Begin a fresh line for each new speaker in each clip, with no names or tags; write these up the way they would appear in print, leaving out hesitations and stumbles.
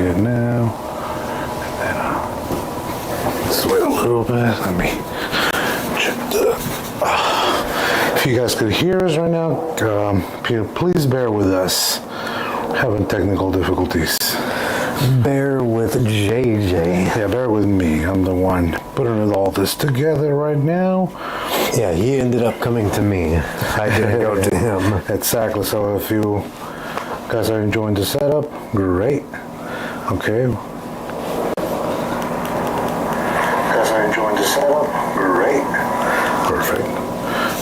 it now. And then let's wait a little bit. Let me check the. If you guys could hear us right now, please bear with us. We're having technical difficulties.
Bear with JJ.
Yeah, bear with me. I'm the one putting all this together right now.
Yeah, he ended up coming to me. I didn't go to him.
Exactly. So if you guys are enjoying the setup, great. Okay. Guys are enjoying the setup, great. Perfect.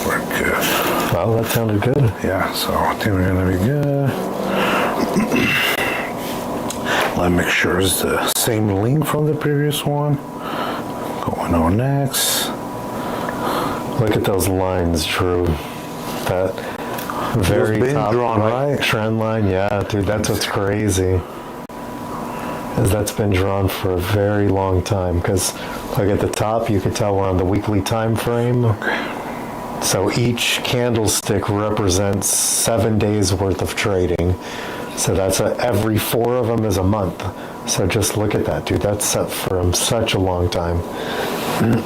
We're good.
Well, that sounded good.
Yeah, so I think we're gonna be good. Let me make sure it's the same link from the previous one. Going on next.
Look at those lines, Drew. That very top
drawn, right?
Trend line. Yeah, dude, that's what's crazy. Is that's been drawn for a very long time. Because look at the top, you can tell we're on the weekly time frame.
Okay.
So each candlestick represents 7 days worth of trading. So that's every 4 of them is a month. So just look at that, dude. That's set from such a long time. Let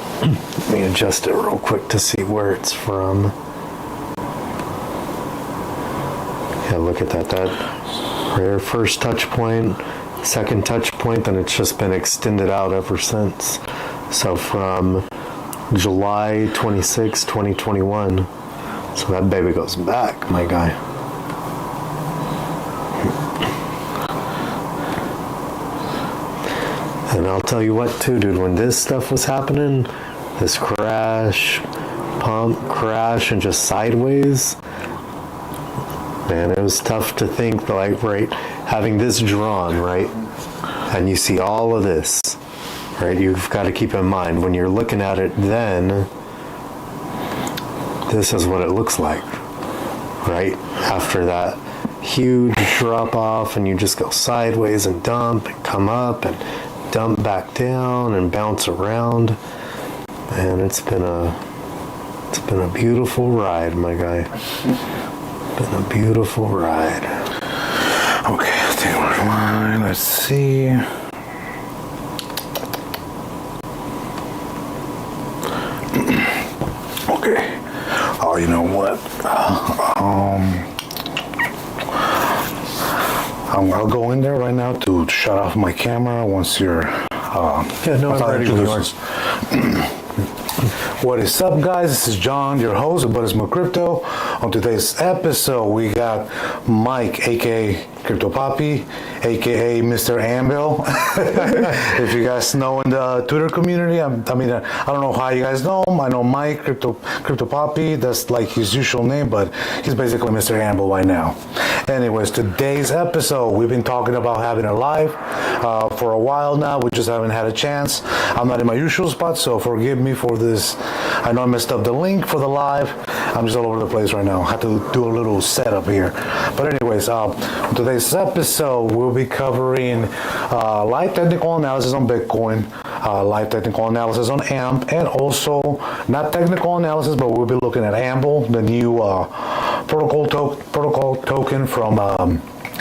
me adjust it real quick to see where it's from. Yeah, look at that. That rare first touch point, second touch point, and it's just been extended out ever since. So from July 26, 2021. So that baby goes back, my guy. And I'll tell you what too, dude, when this stuff was happening, this crash, pump, crash, and just sideways, man, it was tough to think, like, right, having this drawn, right, and you see all of this, right, you've got to keep in mind, when you're looking at it then, this is what it looks like, right, after that huge drop off, and you just go sideways and dump and come up and dump back down and bounce around, and it's been a beautiful ride, my guy. Been a beautiful ride.
Okay, I think we're fine. Let's see. Okay. Oh, you know what? I'll go in there right now to shut off my camera once you're.
Yeah, no, I'm ready with yours.
What is up, guys? This is John, your host of But It's More Crypto. On today's episode, we got Mike, aka Crypto Papi, aka Mr. Anvil. If you guys know in the Twitter community, I don't know how you guys know him. I know Mike, Crypto Papi. That's like his usual name, but he's basically Mr. Anvil right now. Anyways, today's episode, we've been talking about having a live for a while now. We just haven't had a chance. I'm not in my usual spot, so forgive me for this. I know I messed up the link for the live. I'm just all over the place right now. I had to do a little setup here. But anyways, today's episode, we'll be covering live technical analysis on Bitcoin, live technical analysis on AMP, and also not technical analysis, but we'll be looking at Anvil, the new protocol token from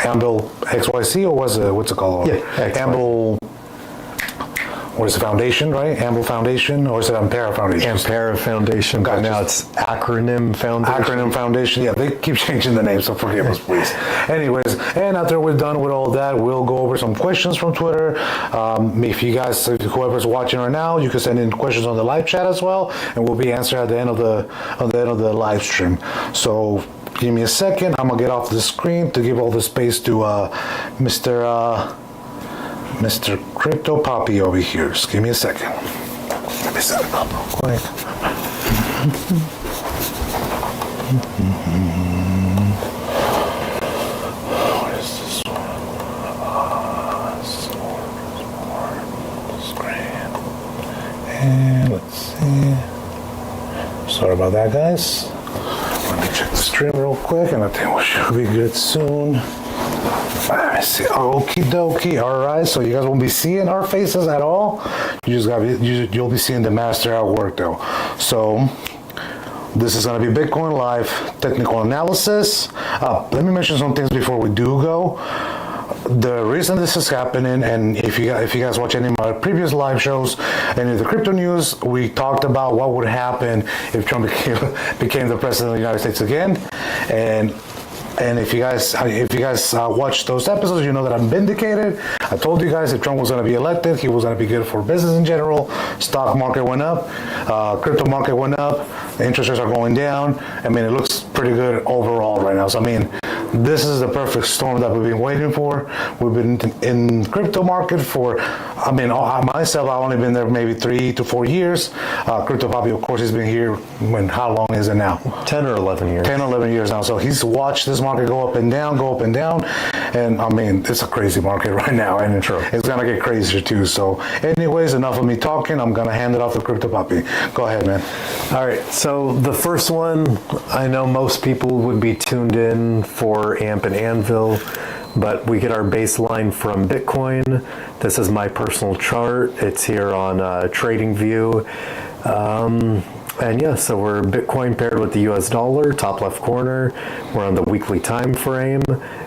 Anvil XYZ, or what's it called?
Yeah,
Anvil. What is the foundation, right? Anvil Foundation, or is it Ampera Foundation?
Ampera Foundation.
Gotcha.
Now it's Acronym Foundation.
Acronym Foundation. Yeah, they keep changing the name, so forgive us, please. Anyways, and after we're done with all that, we'll go over some questions from Twitter. If you guys, whoever's watching right now, you can send in questions on the live chat as well, and we'll be answering at the end of the live stream. So give me a second. I'm gonna get off the screen to give all the space to Mr. Crypto Papi over here. Just give me a second. Let me set it up real quick. What is this one? Screen. And let's see. Sorry about that, guys. Let me check the stream real quick, and I think we should be good soon. I see. Okie dokie. All right. So you guys won't be seeing our faces at all. You'll be seeing the master at work though. So this is going to be Bitcoin Live technical analysis. Let me mention some things before we do go. the reason this is happening, and if you guys watch any of my previous live shows, any of the crypto news, we talked about what would happen if Trump became the president of the United States again, and if you guys watch those episodes, you know that I'm vindicated. I told you guys if Trump was going to be elected, he was going to be good for business in general. Stock market went up, crypto market went up, interest rates are going down. I mean, it looks pretty good overall right now. So I mean, this is the perfect storm that we've been waiting for. We've been in crypto market for, I mean, myself, I've only been there maybe 3 to 4 years. Crypto Papi, of course, he's been here, how long is it now?
10 or 11 years.
10 or 11 years now. So he's watched this market go up and down, and I mean, it's a crazy market right now, and it's gonna get crazier too. So anyways, enough of me talking. I'm gonna hand it off to Crypto Papi. Go ahead, man.
All right, so the first one, I know most people would be tuned in for AMP and Anvil, but we get our baseline from Bitcoin. This is my personal chart. It's here on TradingView. And yeah, so we're Bitcoin paired with the US dollar, top left corner. We're on the weekly time frame,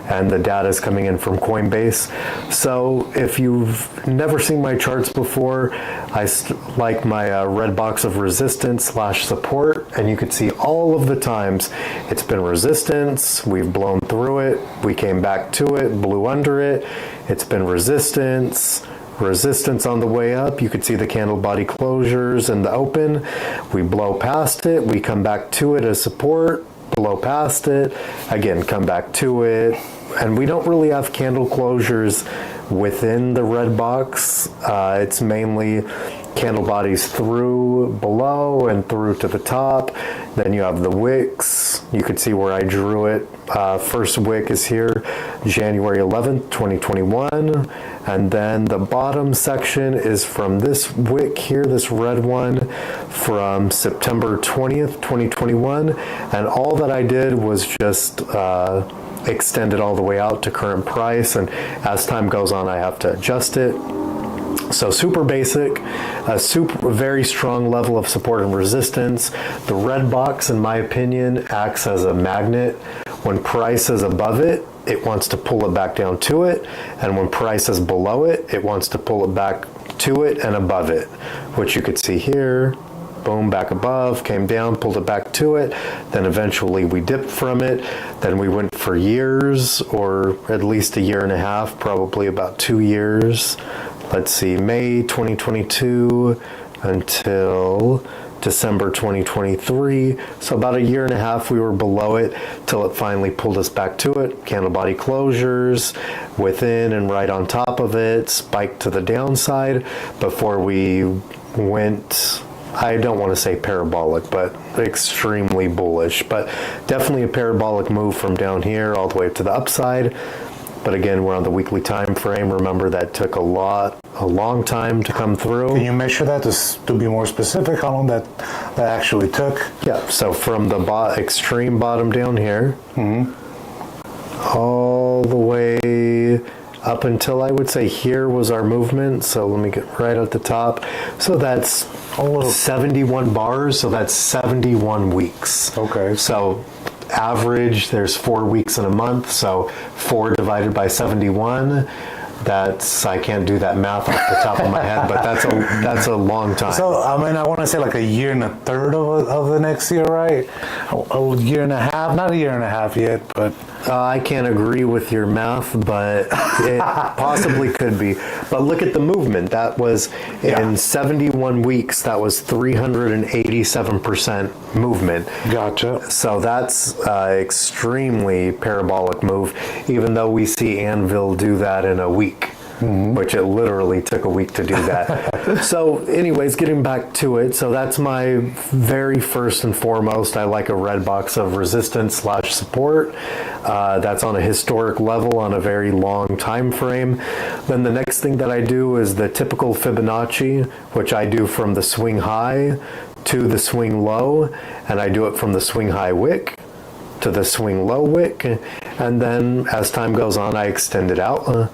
and the data is coming in from Coinbase. So if you've never seen my charts before, I like my red box of resistance / support, and you can see all of the times it's been resistance, we've blown through it, we came back to it, blew under it, it's been resistance on the way up. You could see the candle body closures and the open. We blow past it, we come back to it as support, blow past it, again come back to it, and we don't really have candle closures within the red box. It's mainly candle bodies through below and through to the top. Then you have the wicks. You could see where I drew it. First wick is here, January 11th, 2021. And then the bottom section is from this wick here, this red one, from September 20th, 2021. And all that I did was just extend it all the way out to current price. And as time goes on, I have to adjust it. So super basic, a very strong level of support and resistance. The red box, in my opinion, acts as a magnet. When price is above it, it wants to pull it back down to it. And when price is below it, it wants to pull it back to it and above it, which you could see here. Boom, back above, came down, pulled it back to it. Then eventually we dipped from it. Then we went for years, or at least a year and a half, probably about 2 years. Let's see, May 2022 until December 2023. So about a year and a half we were below it till it finally pulled us back to it. Candle body closures within and right on top of it, spiked to the downside before we went, I don't want to say parabolic, but extremely bullish, but definitely a parabolic move from down here all the way to the upside. But again, we're on the weekly time frame. Remember, that took a long time to come through.
Can you measure that to be more specific, how long that actually took?
Yeah, so from the extreme bottom down here, all the way up until I would say here was our movement. So let me get right at the top. So that's 71 bars, so that's 71 weeks.
Okay.
So average, there's 4 weeks in a month, so 4 divided by 71, that's, I can't do that math off the top of my head, but that's a long time.
So I mean, I want to say like a year and a third of the next year, right? A year and a half, not a year and a half yet, but
I can't agree with your math, but it possibly could be. But look at the movement. That was in 71 weeks, that was 387% movement.
Gotcha.
So that's extremely parabolic move, even though we see Anvil do that in a week. Which it literally took a week to do that. So anyways, getting back to it. So that's my very first and foremost. I like a red box of resistance / support. That's on a historic level on a very long time frame. Then the next thing that I do is the typical Fibonacci, which I do from the swing high to the swing low. And I do it from the swing high wick to the swing low wick. And then as time goes on, I extend it out.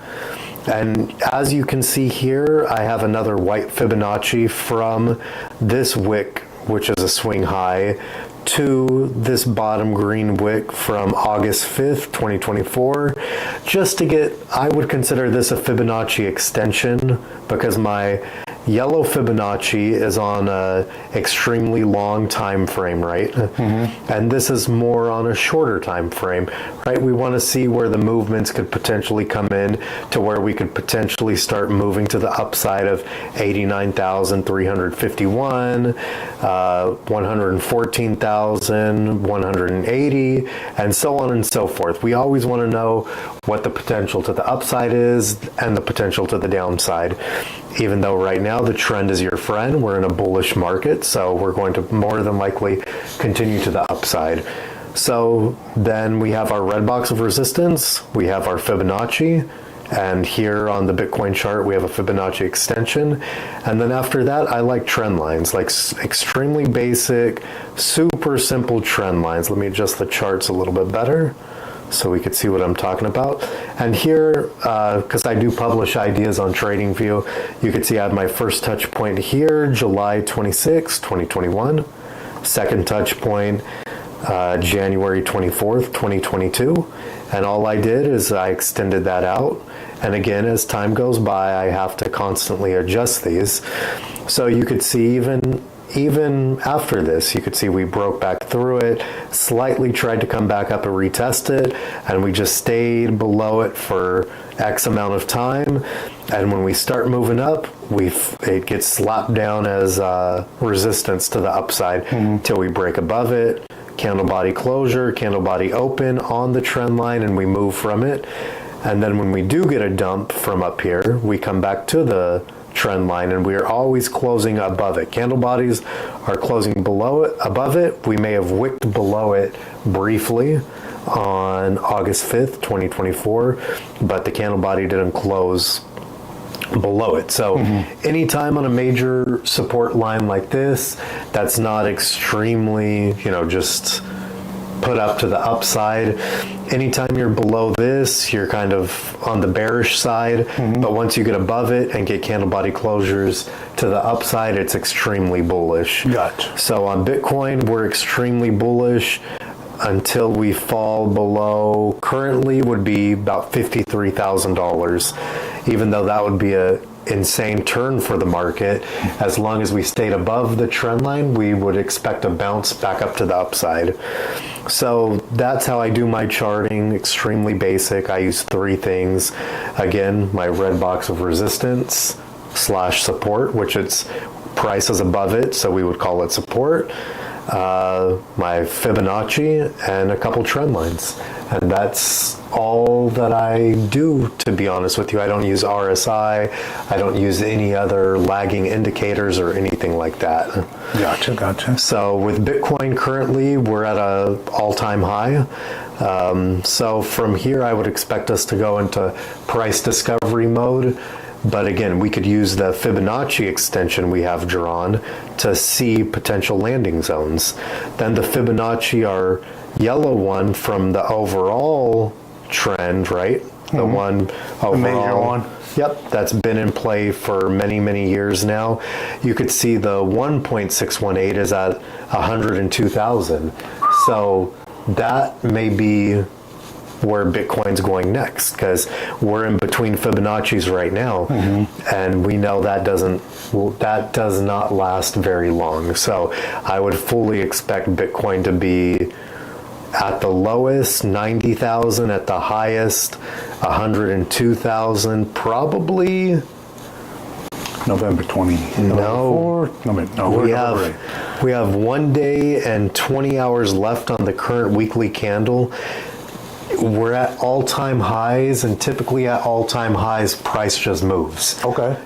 And as you can see here, I have another white Fibonacci from this wick, which is a swing high, to this bottom green wick from August 5th, 2024, just to get, I would consider this a Fibonacci extension because my yellow Fibonacci is on a extremely long time frame, right? And this is more on a shorter time frame, right? We want to see where the movements could potentially come in to where we could potentially start moving to the upside of 89,351, 114,000, 180, and so on and so forth. We always want to know what the potential to the upside is and the potential to the downside. Even though right now the trend is your friend, we're in a bullish market, so we're going to more than likely continue to the upside. So then we have our red box of resistance, we have our Fibonacci, and here on the Bitcoin chart we have a Fibonacci extension. And then after that, I like trend lines, like extremely basic, super simple trend lines. Let me adjust the charts a little bit better so we could see what I'm talking about. And here, because I do publish ideas on TradingView, you can see I have my first touch point here, July 26, 2021. Second touch point, January 24th, 2022. And all I did is I extended that out. And again, as time goes by, I have to constantly adjust these. So you could see even after this, you could see we broke back through it, slightly tried to come back up and retest it, and we just stayed below it for X amount of time. And when we start moving up, it gets slapped down as resistance to the upside until we break above it. Candle body closure, candle body open on the trend line, and we move from it. And then when we do get a dump from up here, we come back to the trend line, and we are always closing above it. Candle bodies are closing below it, above it. We may have wicked below it briefly on August 5th, 2024, but the candle body didn't close below it. So anytime on a major support line like this, that's not extremely, just put up to the upside. Anytime you're below this, you're kind of on the bearish side, but once you get above it and get candle body closures to the upside, it's extremely bullish.
Gotcha.
So on Bitcoin, we're extremely bullish until we fall below, currently would be about $53,000, even though that would be a insane turn for the market. As long as we stayed above the trend line, we would expect a bounce back up to the upside. So that's how I do my charting, extremely basic. I use three things. Again, my red box of resistance / support, which its price is above it, so we would call it support. My Fibonacci, and a couple trend lines. And that's all that I do, to be honest with you. I don't use RSI. I don't use any other lagging indicators or anything like that.
Gotcha.
So with Bitcoin currently, we're at an all-time high. So from here, I would expect us to go into price discovery mode. But again, we could use the Fibonacci extension we have drawn to see potential landing zones. Then the Fibonacci, our yellow one from the overall trend, right? The one overall.
The major one.
Yep, that's been in play for many, many years now. You could see the 1.618 is at 102,000. So that may be where Bitcoin's going next, because we're in between Fibonacci's right now, and we know that does not last very long. So I would fully expect Bitcoin to be at the lowest 90,000, at the highest 102,000, probably
November 20.
No, we have 1 day and 20 hours left on the current weekly candle. We're at all-time highs, and typically at all-time highs, price just moves.
Okay.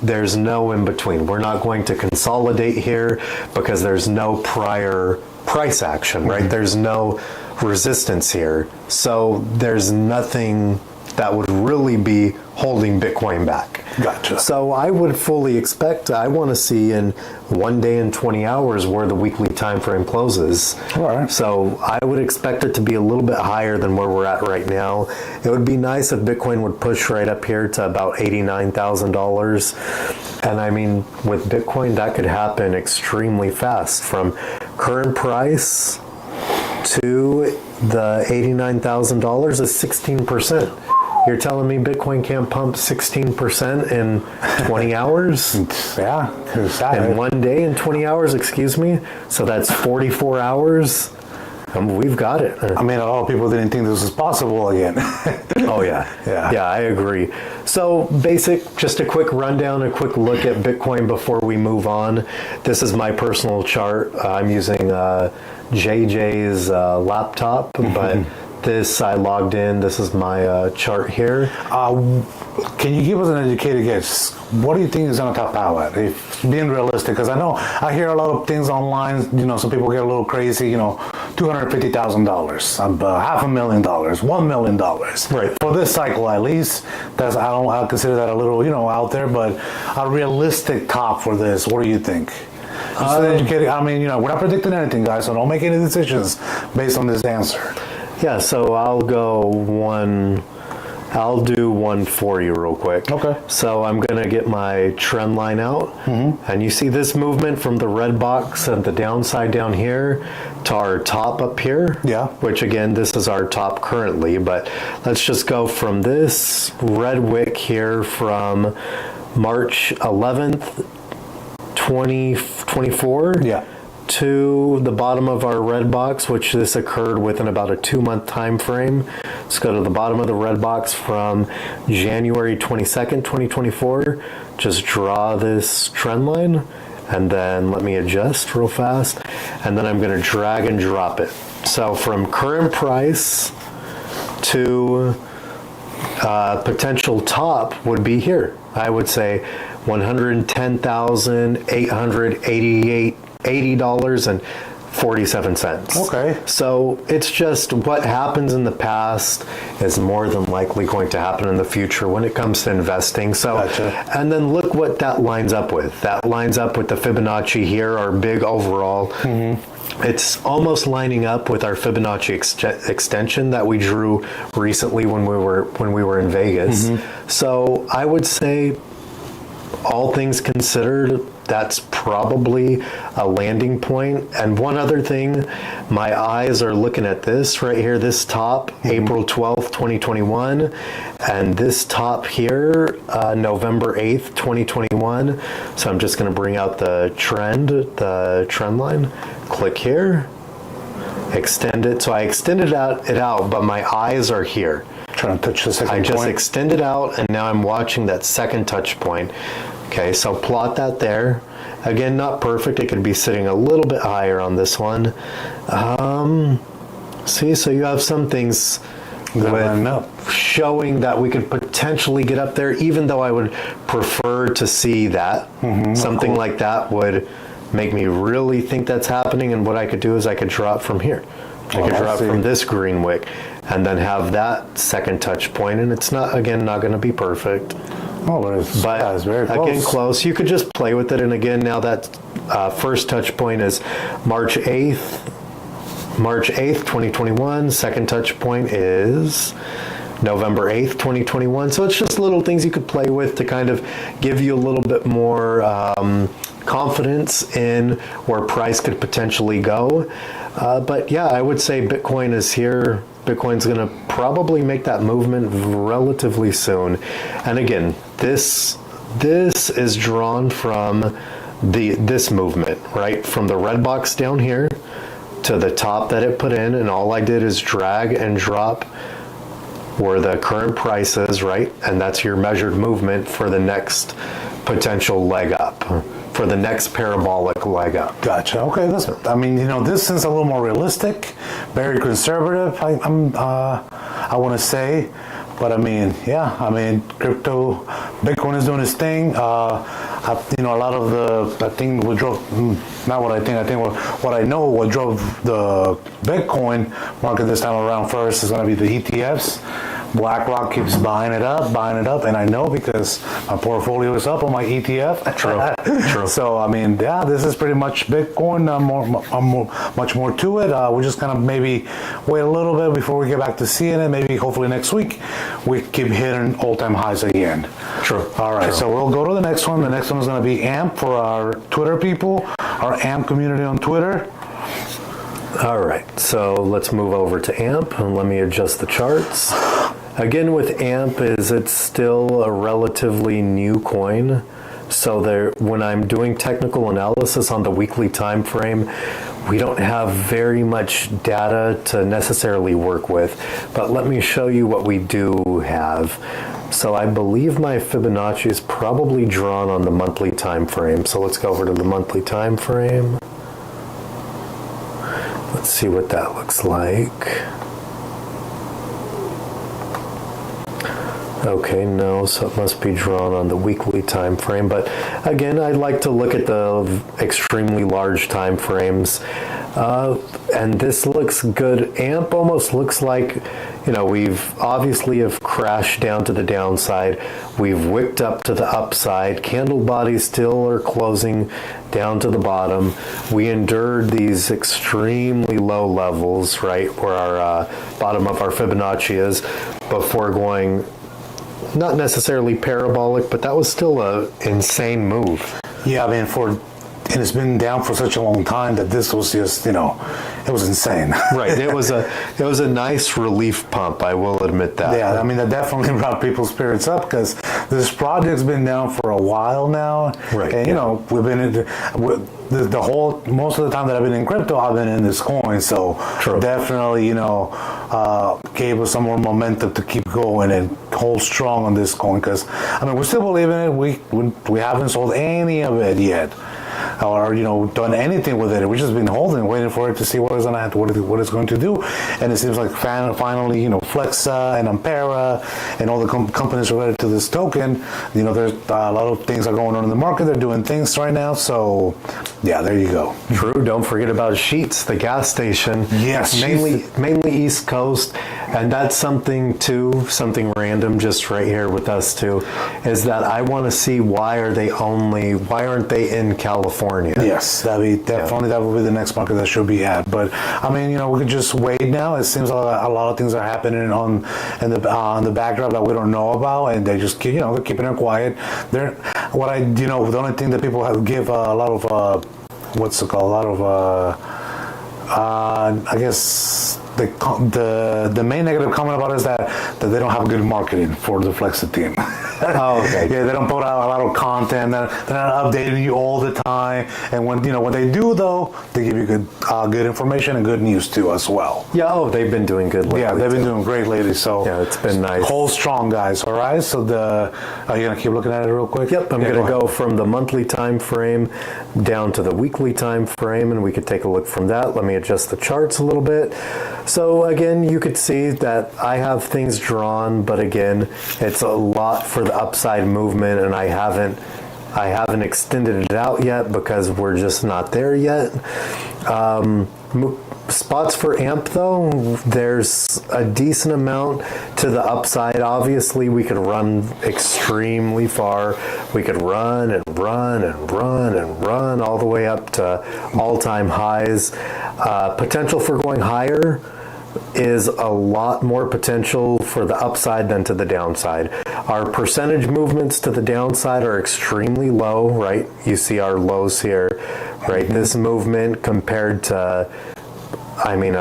There's no in between. We're not going to consolidate here because there's no prior price action, right? There's no resistance here. So there's nothing that would really be holding Bitcoin back.
Gotcha.
So I would fully expect, I want to see in 1 day and 20 hours where the weekly time frame closes.
All right.
So I would expect it to be a little bit higher than where we're at right now. It would be nice if Bitcoin would push right up here to about $89,000. And I mean, with Bitcoin, that could happen extremely fast. From current price to the $89,000 is 16%. You're telling me Bitcoin can't pump 16% in 20 hours?
Yeah.
In one day in 20 hours, excuse me? So that's 44 hours? We've got it.
I mean, a lot of people didn't think this was possible again.
Oh, yeah. Yeah, I agree. So just a quick rundown, a quick look at Bitcoin before we move on. This is my personal chart. I'm using JJ's laptop, but this I logged in. This is my chart here.
Can you give us an educated guess? What do you think is going to top out at? If being realistic, because I hear a lot of things online. Some people get a little crazy. $250,000, $500,000, $1 million.
Right.
For this cycle, at least. I consider that a little, out there. But a realistic top for this. What do you think? Just educated. I mean, we're not predicting anything, guys. So don't make any decisions based on this answer.
Yeah, so I'll do one for you real quick.
Okay.
So I'm going to get my trend line out. And you see this movement from the red box at the downside down here to our top up here.
Yeah.
Which again, this is our top currently, but let's just go from this red wick here from March 11th, 2024.
Yeah.
To the bottom of our red box, which this occurred within about a 2-month time frame. Let's go to the bottom of the red box from January 22nd, 2024. Just draw this trend line, and then let me adjust real fast, and then I'm going to drag and drop it. So from current price to potential top would be here. I would say $110,880.47.
Okay.
So it's just what happens in the past is more than likely going to happen in the future when it comes to investing. So,
Gotcha.
And then look what that lines up with. That lines up with the Fibonacci here, our big overall. It's almost lining up with our Fibonacci extension that we drew recently when we were in Vegas. So I would say, all things considered, that's probably a landing point. And one other thing, my eyes are looking at this right here, this top, April 12th, 2021, and this top here, November 8th, 2021. So I'm just going to bring out the trend line, click here, extend it. So I extended it out, but my eyes are here.
Trying to touch the second point.
I just extended out, and now I'm watching that second touch point. Okay, so plot that there. Again, not perfect. It could be sitting a little bit higher on this one. See, so you have some things showing that we could potentially get up there, even though I would prefer to see that. Something like that would make me really think that's happening, and what I could do is I could drop from here. I could drop from this green wick and then have that second touch point, and it's not going to be perfect.
Oh, but it's very close.
Again, close. You could just play with it, and again, now that first touch point is March 8th, 2021. Second touch point is November 8th, 2021. So it's just little things you could play with to kind of give you a little bit more confidence in where price could potentially go. But yeah, I would say Bitcoin is here. Bitcoin's going to probably make that movement relatively soon. And again, this is drawn from this movement, right? From the red box down here to the top that it put in, and all I did is drag and drop where the current price is, right? And that's your measured movement for the next potential leg up, for the next parabolic leg up.
Gotcha. Okay, this is a little more realistic, very conservative. I want to say, but crypto, Bitcoin is doing its thing. A lot of what I know what drove the Bitcoin market this time around first is going to be the ETFs. BlackRock keeps buying it up, and I know because my portfolio is up on my ETF.
True.
So, this is pretty much Bitcoin, much more to it. We're just going to maybe wait a little bit before we get back to seeing it. Maybe hopefully next week we keep hitting all-time highs again.
True.
All right, so we'll go to the next one. The next one is going to be AMP for our Twitter people, our AMP community on Twitter.
All right, so let's move over to AMP and let me adjust the charts. Again, with AMP it's still a relatively new coin. So when I'm doing technical analysis on the weekly time frame, we don't have very much data to necessarily work with. But let me show you what we do have. So I believe my Fibonacci is probably drawn on the monthly time frame. So let's go over to the monthly time frame. Let's see what that looks like. Okay, no, so it must be drawn on the weekly time frame. But again, I'd like to look at the extremely large time frames. And this looks good. AMP almost looks like, you know, we've obviously have crashed down to the downside. We've wicked up to the upside. Candle bodies still are closing down to the bottom. We endured these extremely low levels, right, where our bottom of our Fibonacci is, before going not necessarily parabolic, but that was still a insane move.
Yeah, I mean, and it's been down for such a long time that this was just, you know, it was insane.
Right. It was a nice relief pump, I will admit that.
Yeah, I mean, that definitely brought people's spirits up, because this project's been down for a while now.
Right.
And, you know, we've been in most of the time that I've been in crypto, I've been in this coin. So
True.
Definitely, you know, gave us some more momentum to keep going and hold strong on this coin, because, I mean, we still believe in it. We haven't sold any of it yet, or, you know, done anything with it. We've just been holding, waiting for it to see what it's going to do. And it seems like finally, you know, Flexa and Ampera and all the companies related to this token, you know, there's a lot of things are going on in the market. They're doing things right now. So, yeah, there you go.
True. Don't forget about Sheetz, the gas station.
Yes.
Mainly East Coast. And that's something something random just right here with us too, is that I want to see why aren't they in California?
Yes, that would be the next market that should be at. But I mean, you know, we could just wait now. It seems like a lot of things are happening on the backdrop that we don't know about, and they just keep, you know, they're keeping it quiet. The only thing that people have give a lot of what's it called? A lot of I guess the main negative comment about it is that they don't have good marketing for the Flexa team.
Oh, okay.
Yeah, they don't put out a lot of content. They're not updating you all the time. And when they do, though, they give you good information and good news too as well.
Yeah. Oh, they've been doing good lately.
Yeah, they've been doing great lately. So
yeah, it's been nice.
Hold strong, guys. All right. So are you gonna keep looking at it real quick?
Yep. I'm gonna go from the monthly time frame down to the weekly time frame, and we could take a look from that. Let me adjust the charts a little bit. So again, you could see that I have things drawn, but again, it's a lot for the upside movement, and I haven't extended it out yet because we're just not there yet. Spots for AMP though, there's a decent amount to the upside. Obviously, we could run extremely far. We could run and run and run and run all the way up to all-time highs. Potential for going higher is a lot more potential for the upside than to the downside. Our percentage movements to the downside are extremely low, right? You see our lows here, right? This movement compared to, I mean,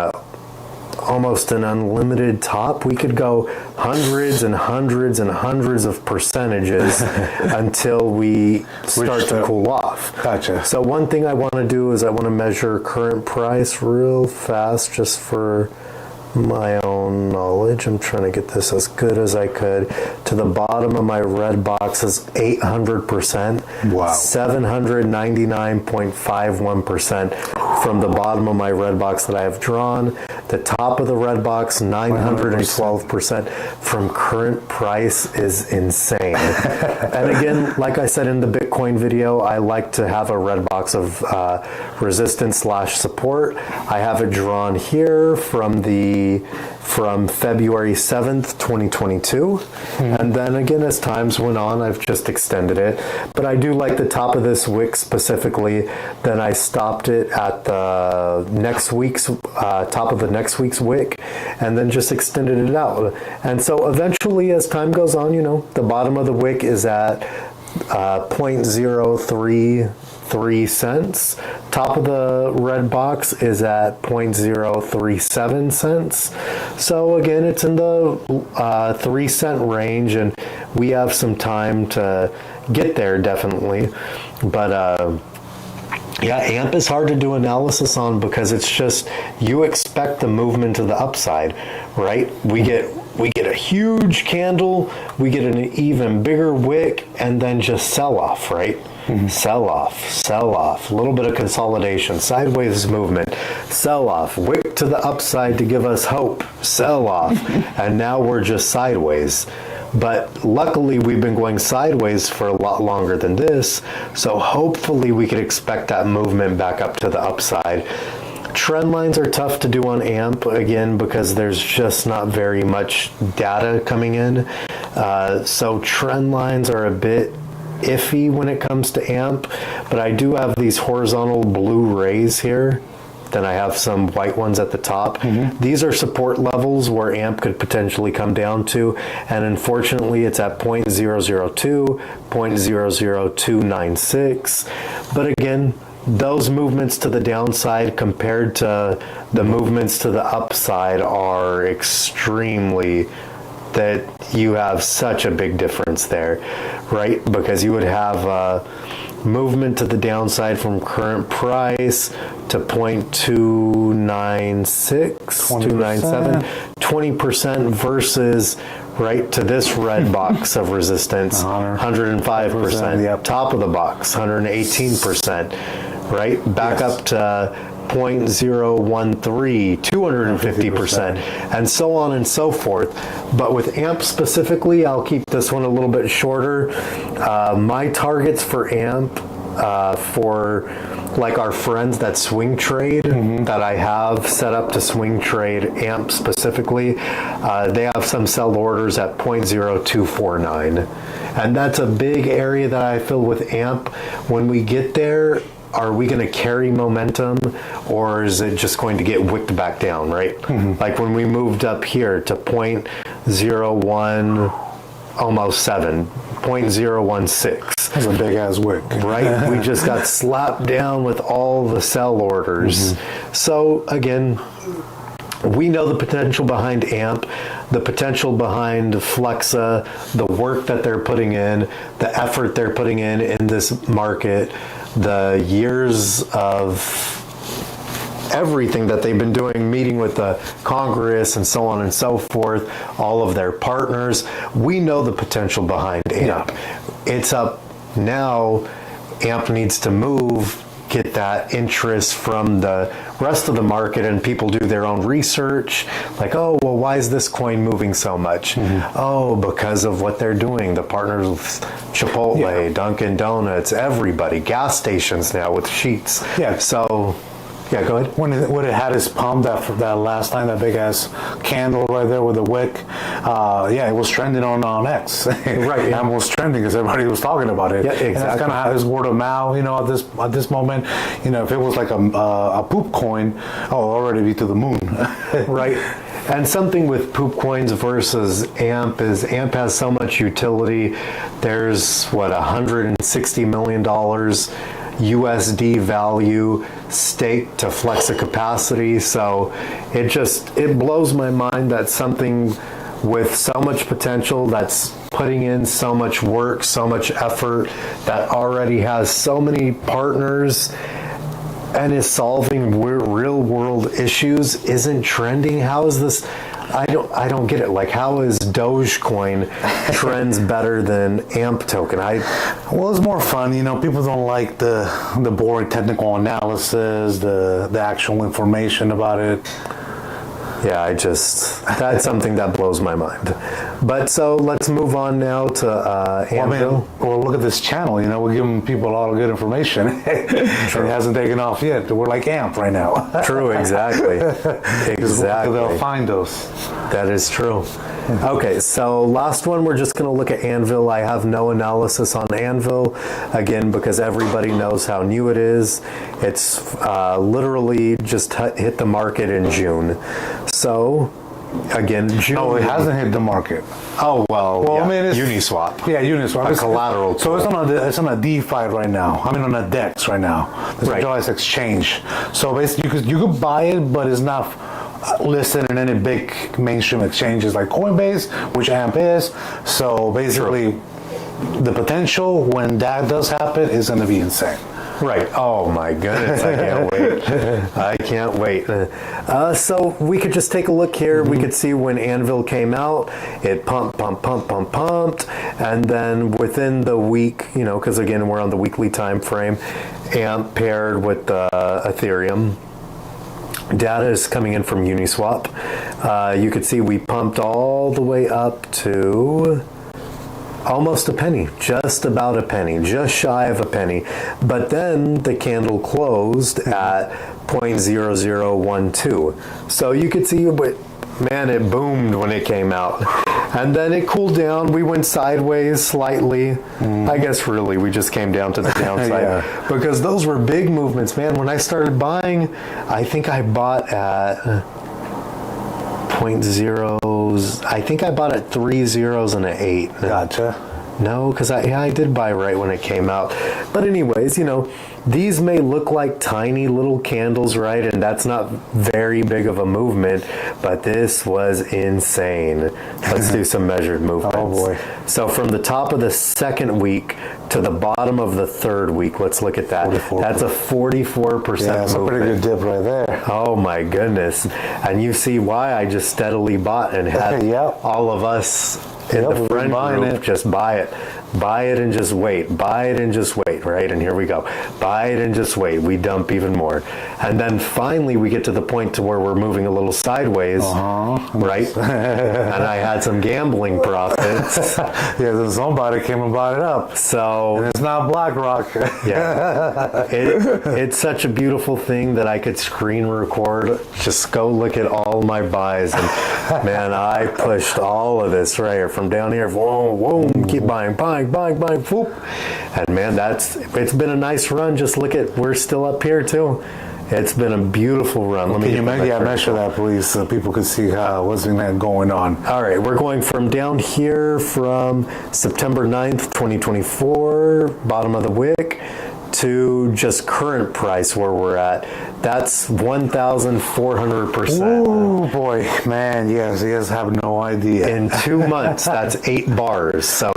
almost an unlimited top. We could go hundreds and hundreds and hundreds of percentages until we start to cool off.
Gotcha.
So one thing I want to do is I want to measure current price real fast just for my own knowledge. I'm trying to get this as good as I could. To the bottom of my red box is 800%.
Wow.
799.51% from the bottom of my red box that I have drawn. The top of the red box, 912% from current price is insane. And again, like I said in the Bitcoin video, I like to have a red box of resistance/support. I have it drawn here from February 7th, 2022. And then again, as times went on, I've just extended it. But I do like the top of this wick specifically. Then I stopped it at the next week's, top of the next week's wick, and then just extended it out. And so eventually, as time goes on, you know, the bottom of the wick is at 0.033 cents. Top of the red box is at 0.037 cents. So again, it's in the 3-cent range, and we have some time to get there, definitely. But yeah, AMP is hard to do analysis on because it's just, you expect the movement to the upside, right? We get a huge candle, we get an even bigger wick, and then just sell off, right? Sell off, a little bit of consolidation, sideways movement, sell off, wick to the upside to give us hope, sell off, and now we're just sideways. But luckily we've been going sideways for a lot longer than this, so hopefully we could expect that movement back up to the upside. Trend lines are tough to do on AMP, again, because there's just not very much data coming in. So trend lines are a bit iffy when it comes to AMP, but I do have these horizontal blue rays here. Then I have some white ones at the top. These are support levels where AMP could potentially come down to, and unfortunately it's at 0.002, 0.00296. But again, those movements to the downside compared to the movements to the upside are extremely, that you have such a big difference there, right? Because you would have movement to the downside from current price to 0.296, 297, 20% versus right to this red box of resistance, 105%,
yep.
Top of the box, 118%, right? Back up to 0.013, 250%, and so on and so forth. But with AMP specifically, I'll keep this one a little bit shorter. My targets for AMP, for like our friends that swing trade, that I have set up to swing trade AMP specifically, they have some sell orders at 0.0249. And that's a big area that I feel with AMP. When we get there, are we going to carry momentum, or is it just going to get wicked back down, right? Like when we moved up here to 0.01, almost 7, 0.016.
That's a big ass wick.
Right? We just got slapped down with all the sell orders. So again, we know the potential behind AMP, the potential behind Flexa, the work that they're putting in, the effort they're putting in this market, the years of everything that they've been doing, meeting with the Congress and so on and so forth, all of their partners. We know the potential behind AMP. It's up now. AMP needs to move, get that interest from the rest of the market, and people do their own research, like, oh, well, why is this coin moving so much? Oh, because of what they're doing, the partners with Chipotle, Dunkin' Donuts, everybody, gas stations now with sheets. So yeah, go ahead.
When it had its pump that last time, that big ass candle right there with the wick, it was trending on X. Right, and was trending because everybody was talking about it.
Yeah, exactly.
And that's kind of how this word of mouth, at this moment, if it was like a poop coin, already be to the moon.
Right. And something with poop coins versus AMP is AMP has so much utility. There's $160 million USD value stake to Flexa capacity. So it blows my mind that something with so much potential, that's putting in so much work, so much effort, that already has so many partners and is solving real world issues, isn't trending. How is this? I don't get it. Like, how is Dogecoin trends better than AMP token?
Well, it's more fun. People don't like the boring technical analysis, the actual information about it.
Yeah, that's something that blows my mind. But so let's move on now to Anvil.
Well, look at this channel. We're giving people a lot of good information. It hasn't taken off yet. We're like AMP right now.
True, exactly. Exactly.
They'll find us.
That is true. Okay, so last one, we're just going to look at Anvil. I have no analysis on Anvil, again, because everybody knows how new it is. It's literally just hit the market in June. So again, June.
No, it hasn't hit the market.
Oh, well, yeah.
I mean, it's
Uniswap.
Yeah, Uniswap.
A collateral
So it's on a DeFi right now. I mean, on a DEX right now. The centralized exchange. So basically, you could buy it, but it's not listed in any big mainstream exchanges like Coinbase, which AMP is. So basically, the potential when that does happen is going to be insane.
Right. Oh my goodness. I can't wait. I can't wait. So we could just take a look here. We could see when Anvil came out, it pumped. And then within the week, you know, because again, we're on the weekly time frame, AMP paired with Ethereum. Data is coming in from Uniswap. You could see we pumped all the way up to almost a penny, just about a penny, just shy of a penny. But then the candle closed at 0.0012. So you could see, man, it boomed when it came out. And then it cooled down. We went sideways slightly. I guess really we just came down to the downside because those were big movements, man. When I started buying, I think I bought at 0.0s. I think I bought at 3 zeros and an 8.
Gotcha.
No, because I did buy right when it came out. But anyways, you know, these may look like tiny little candles, right? And that's not very big of a movement, but this was insane. Let's do some measured movements.
Oh boy.
So from the top of the second week to the bottom of the third week, let's look at that. 44. That's a 44%
Yeah, that's
movement.
a pretty good dip right there.
Oh my goodness. And you see why I just steadily bought and had all of us in the friend group just buy it and just wait, buy it and just wait, right? And here we go, buy it and just wait. We dump even more, and then finally we get to the point to where we're moving a little sideways, right? And I had some gambling profits.
Then somebody came and bought it up.
So
and it's not BlackRock.
It's such a beautiful thing that I could screen record. Just go look at all my buys, and man, I pushed all of this right here from down here. Whoa, keep buying, whoop. And man, it's been a nice run. Just look at, we're still up here too. It's been a beautiful run.
Can you measure that, please, so people can see what's been going on.
All right, we're going from down here from September 9th, 2024, bottom of the wick, to just current price where we're at. That's 1,400%.
Oh boy, man, yes, you guys have no idea.
In 2 months, that's 8 bars. So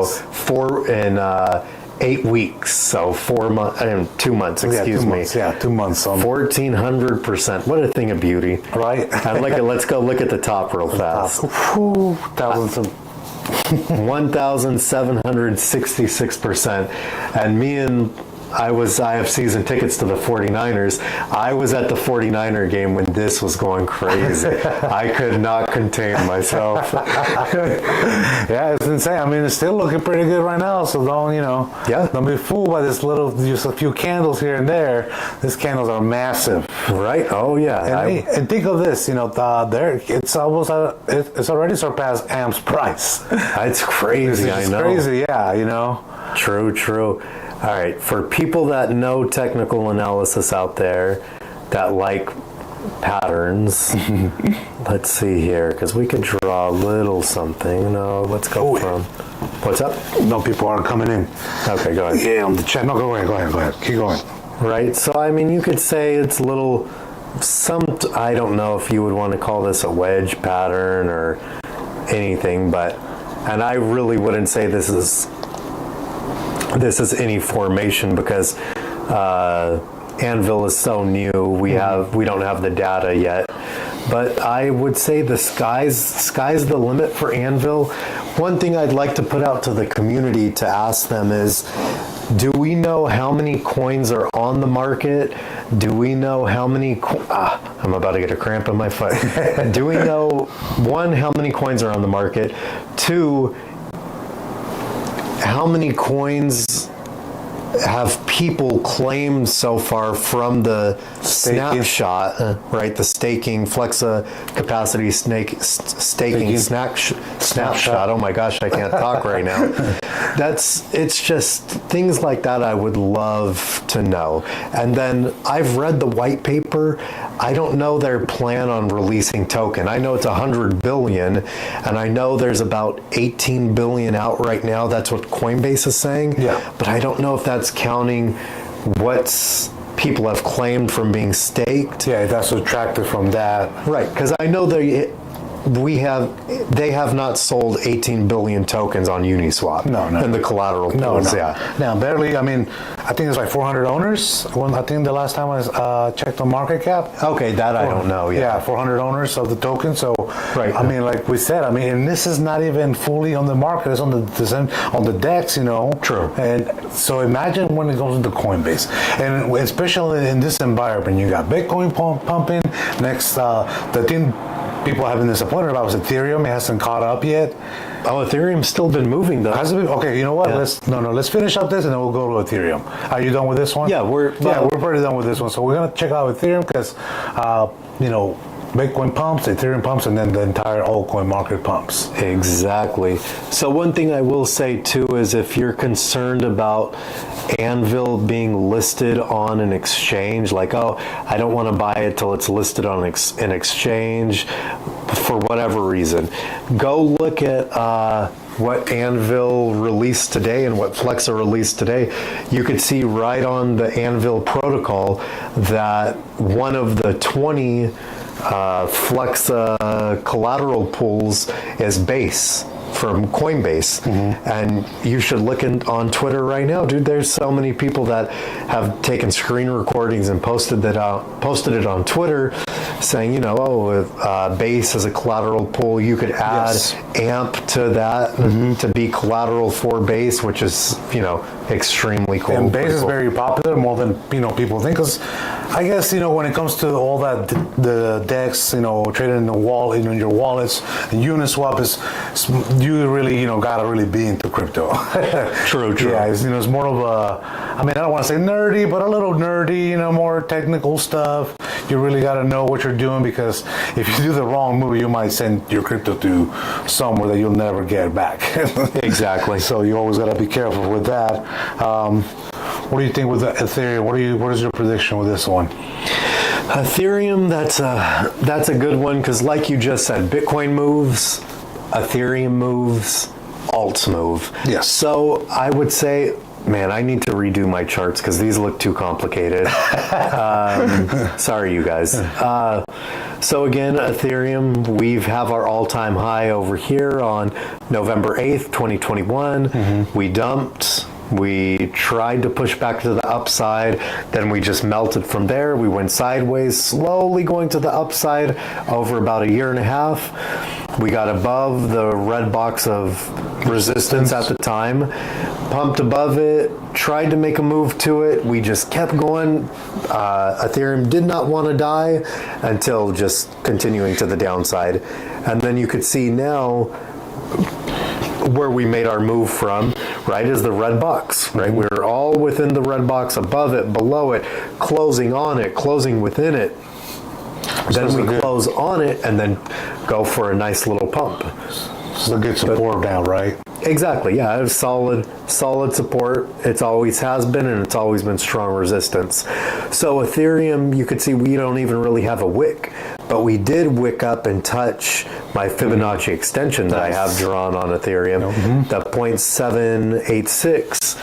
8 weeks. So 4 months, 2 months, excuse me.
2 months.
1,400%. What a thing of beauty.
Right.
And let's go look at the top real fast. 1,766%. And me and I have season tickets to the 49ers. I was at the 49er game when this was going crazy. I could not contain myself.
Yeah, it's insane. I mean, it's still looking pretty good right now, so don't be fooled by this just a few candles here and there. These candles are massive.
Right? Oh, yeah.
And think of this, it's it's already surpassed AMP's price.
It's crazy, I know.
It's crazy,
True. All right, for people that know technical analysis out there, that like patterns, let's see here, because we could draw a little something. No, let's go from, what's up?
No, people are coming in.
Okay, go ahead.
Yeah, on the chat. No, go ahead. Keep going.
Right, so I mean, you could say it's a little, I don't know if you would want to call this a wedge pattern or anything, and I really wouldn't say this is any formation because Anvil is so new. We don't have the data yet, but I would say the sky's the limit for Anvil. One thing I'd like to put out to the community to ask them is, do we know how many coins are on the market? Do we know how many? I'm about to get a cramp in my foot. Do we know, one, how many coins are on the market? Two, how many coins have people claimed so far from the snapshot, right? The staking, Flexa capacity staking snapshot. Oh my gosh, I can't talk right now. It's just things like that I would love to know. And then I've read the white paper. I don't know their plan on releasing token. I know it's 100 billion, and I know there's about 18 billion out right now. That's what Coinbase is saying.
Yeah.
But I don't know if that's counting what's people have claimed from being staked.
Yeah, that's subtracted from that.
Right, because I know they have not sold 18 billion tokens on Uniswap.
No.
And the collateral pools, yeah.
Now, barely, I mean, I think it's like 400 owners. I think the last time I checked the market cap.
Okay, that I don't know.
Yeah, 400 owners of the token. So,
right.
I mean, like we said, I mean, and this is not even fully on the market. It's on the DEX, you know.
True.
And so imagine when it goes into Coinbase, and especially in this environment, you got Bitcoin pumping. Next, the thing people have been disappointed about was Ethereum. It hasn't caught up yet.
Oh, Ethereum's still been moving though.
Has it been? Okay, you know what?
Yeah.
Let's finish up this and then we'll go to Ethereum. Are you done with this one?
Yeah, we're
pretty done with this one. So we're gonna check out Ethereum because you know, Bitcoin pumps, Ethereum pumps, and then the entire altcoin market pumps.
Exactly. So one thing I will say too is if you're concerned about Anvil being listed on an exchange, like, oh, I don't want to buy it till it's listed on an exchange for whatever reason, go look at what Anvil released today and what Flexa released today. You could see right on the Anvil protocol that one of the 20 Flexa collateral pools is Base from Coinbase. And you should look on Twitter right now, dude. There's so many people that have taken screen recordings and posted it on Twitter saying, you know, oh, Base is a collateral pool. You could add AMP to that to be collateral for Base, which is, you know, extremely cool.
And Base is very popular, more than, you know, people think. Because I guess, you know, when it comes to all that, the DEX, you know, trading in the wallet, in your wallets, and Uniswap is, you really, you know, gotta really be into crypto.
True.
Yeah, it's, you know, it's more of a, I mean, I don't want to say nerdy, but a little nerdy, you know, more technical stuff. You really gotta know what you're doing, because if you do the wrong move, you might send your crypto to somewhere that you'll never get back.
Exactly.
So you always gotta be careful with that. What do you think with the Ethereum? What is your prediction with this one?
Ethereum, that's a good one, because like you just said, Bitcoin moves, Ethereum moves, alts move.
Yes.
So I would say, man, I need to redo my charts because these look too complicated. Sorry, you guys. So again, Ethereum, we have our all-time high over here on November 8th, 2021. We dumped. We tried to push back to the upside, then we just melted from there. We went sideways, slowly going to the upside over about a year and a half. We got above the red box of resistance at the time, pumped above it, tried to make a move to it. We just kept going. Ethereum did not want to die until just continuing to the downside. And then you could see now where we made our move from, right, is the red box, right? We're all within the red box, above it, below it, closing on it, closing within it. Then we close on it and then go for a nice little pump.
So good support now, right?
Exactly, yeah, it's solid support. It always has been, and it's always been strong resistance. So Ethereum, you could see we don't even really have a wick, but we did wick up and touch my Fibonacci extension that I have drawn on Ethereum, the 0.786.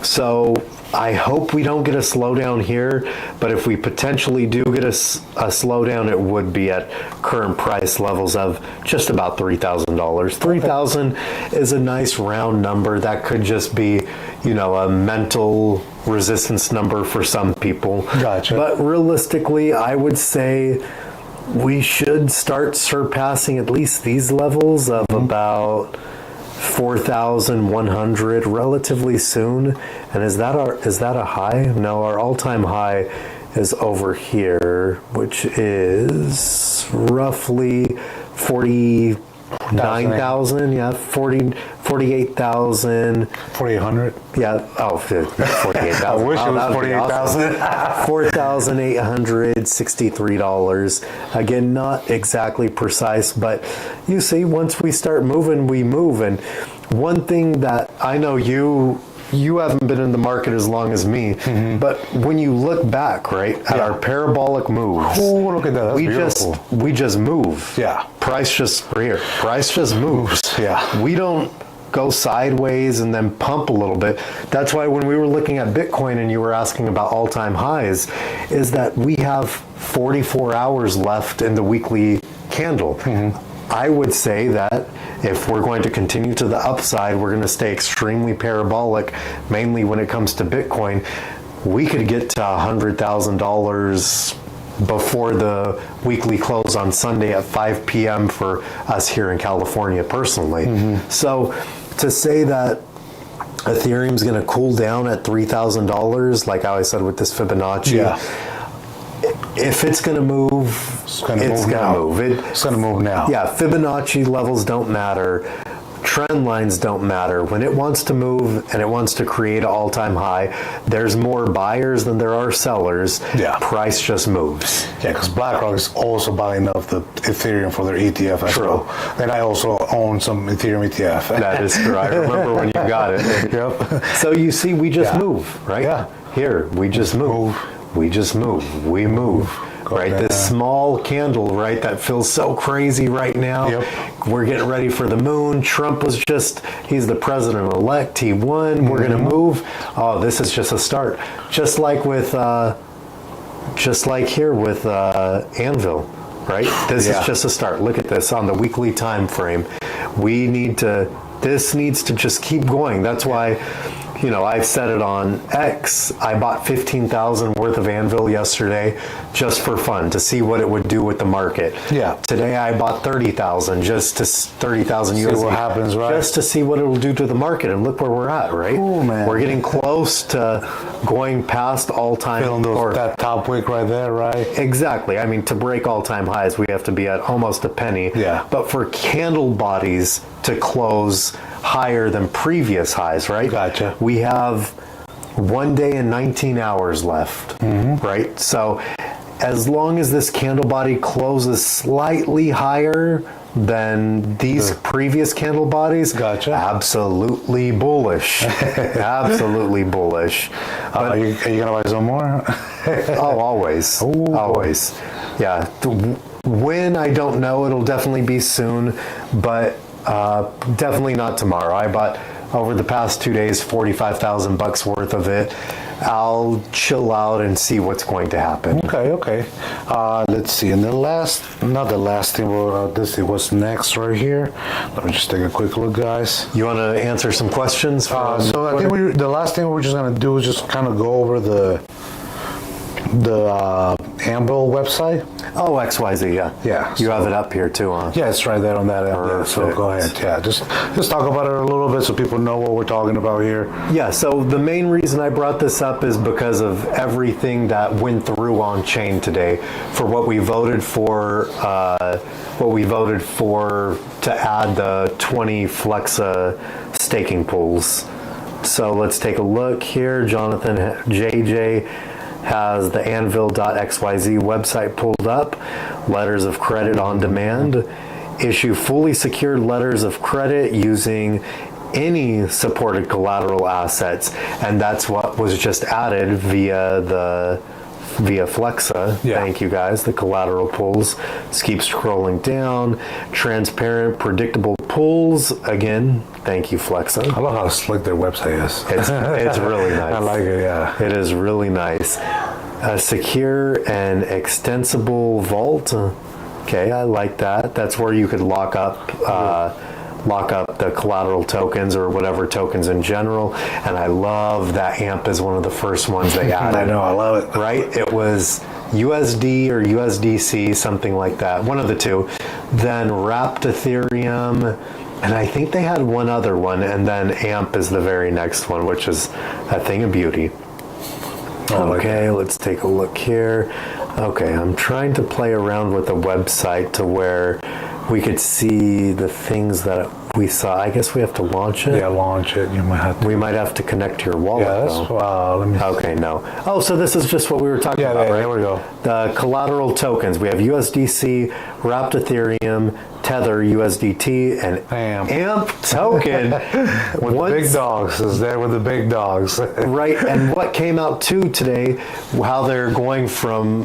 So I hope we don't get a slowdown here, but if we potentially do get a slowdown, it would be at current price levels of just about $3,000. 3,000 is a nice round number. That could just be, you know, a mental resistance number for some people.
Gotcha.
But realistically, I would say we should start surpassing at least these levels of about 4,100 relatively soon. And is that a high? No, our all-time high is over here, which is roughly 49,000. Yeah, 48,000.
4,800.
Yeah. Oh, 48,000.
I wish it was 48,000.
$4,863. Again, not exactly precise, but you see, once we start moving, we move. And one thing that I know you you haven't been in the market as long as me, but when you look back, right, at our parabolic moves,
Oh, look at that. That's beautiful.
we just move.
Yeah.
Price just moves.
Yeah.
We don't go sideways and then pump a little bit. That's why when we were looking at Bitcoin and you were asking about all-time highs, is that we have 44 hours left in the weekly candle. I would say that if we're going to continue to the upside, we're going to stay extremely parabolic, mainly when it comes to Bitcoin. We could get to $100,000 before the weekly close on Sunday at 5 p.m. for us here in California personally. So to say that Ethereum's going to cool down at $3,000, like how I said with this Fibonacci, if it's going to move, it's going to move.
It's going to move now.
Yeah, Fibonacci levels don't matter. Trend lines don't matter. When it wants to move and it wants to create an all-time high, there's more buyers than there are sellers.
Yeah.
Price just moves.
Yeah, because BlackRock is also buying up the Ethereum for their ETF as well. And I also own some Ethereum ETF.
That is true. I remember when you got it.
Yep.
So you see, we just move, right?
Yeah.
Here, we just move. We just move. We move. Right, this small candle, right, that feels so crazy right now.
Yep.
We're getting ready for the moon. Trump was he's the president-elect. He won. We're going to move. Oh, this is just a start. Just like here with Anvil, right? This is just a start. Look at this on the weekly time frame. This needs to just keep going. That's why, I've said it on X. I bought 15,000 worth of Anvil yesterday just for fun to see what it would do with the market.
Yeah.
Today I bought 30,000 30,000 USD.
See what happens, right?
Just to see what it will do to the market, and look where we're at, right?
Cool, man.
We're getting close to going past all-time.
Feeling that top wick right there, right?
Exactly. I mean, to break all-time highs, we have to be at almost a penny.
Yeah.
But for candle bodies to close higher than previous highs, right?
Gotcha.
We have 1 day and 19 hours left, right? So as long as this candle body closes slightly higher than these previous candle bodies, absolutely bullish. Absolutely bullish.
Are you going to buy some more?
Oh, always.
Ooh.
Always. Yeah. When, I don't know. It'll definitely be soon, but definitely not tomorrow. I bought over the past 2 days $45,000 worth of it. I'll chill out and see what's going to happen.
Okay. Let's see. And not the last thing. Let's see what's next right here. Let me just take a quick look, guys.
You want to answer some questions?
So I think the last thing we're just going to do is just kind of go over the Anvil website.
Oh, XYZ, yeah.
Yeah.
You have it up here too, huh?
Yeah, it's right there on that end. Yeah, so go ahead. Yeah, just talk about it a little bit so people know what we're talking about here.
Yeah, so the main reason I brought this up is because of everything that went through on chain today for what we voted for to add the 20 Flexa staking pools. So let's take a look here. Jonathan JJ has the anvil.xyz website pulled up. Letters of credit on demand. Issue fully secured letters of credit using any supported collateral assets, and that's what was just added via Flexa.
Yeah.
Thank you guys. The collateral pools. Let's keep scrolling down. Transparent, predictable pools. Again, thank you, Flexa.
I love how slick their website is.
It's really nice.
I like it, yeah.
It is really nice. A secure and extensible vault. Okay, I like that. That's where you could lock up the collateral tokens or whatever tokens in general. And I love that AMP is one of the first ones they added.
I know, I love it.
Right? It was USD or USDC, something like that. One of the two. Then wrapped Ethereum. And I think they had one other one. And then AMP is the very next one, which is a thing of beauty. Okay, let's take a look here. Okay, I'm trying to play around with the website to where we could see the things that we saw. I guess we have to launch it.
Yeah, launch it. You might have to.
We might have to connect to your wallet.
Yeah, that's. Let me.
Okay, no. Oh, so this is just what we were talking about, right?
There we go.
The collateral tokens. We have USDC, wrapped Ethereum, Tether USDT, and AMP token.
With the big dogs. Is there with the big dogs.
Right, and what came out too today, how they're going from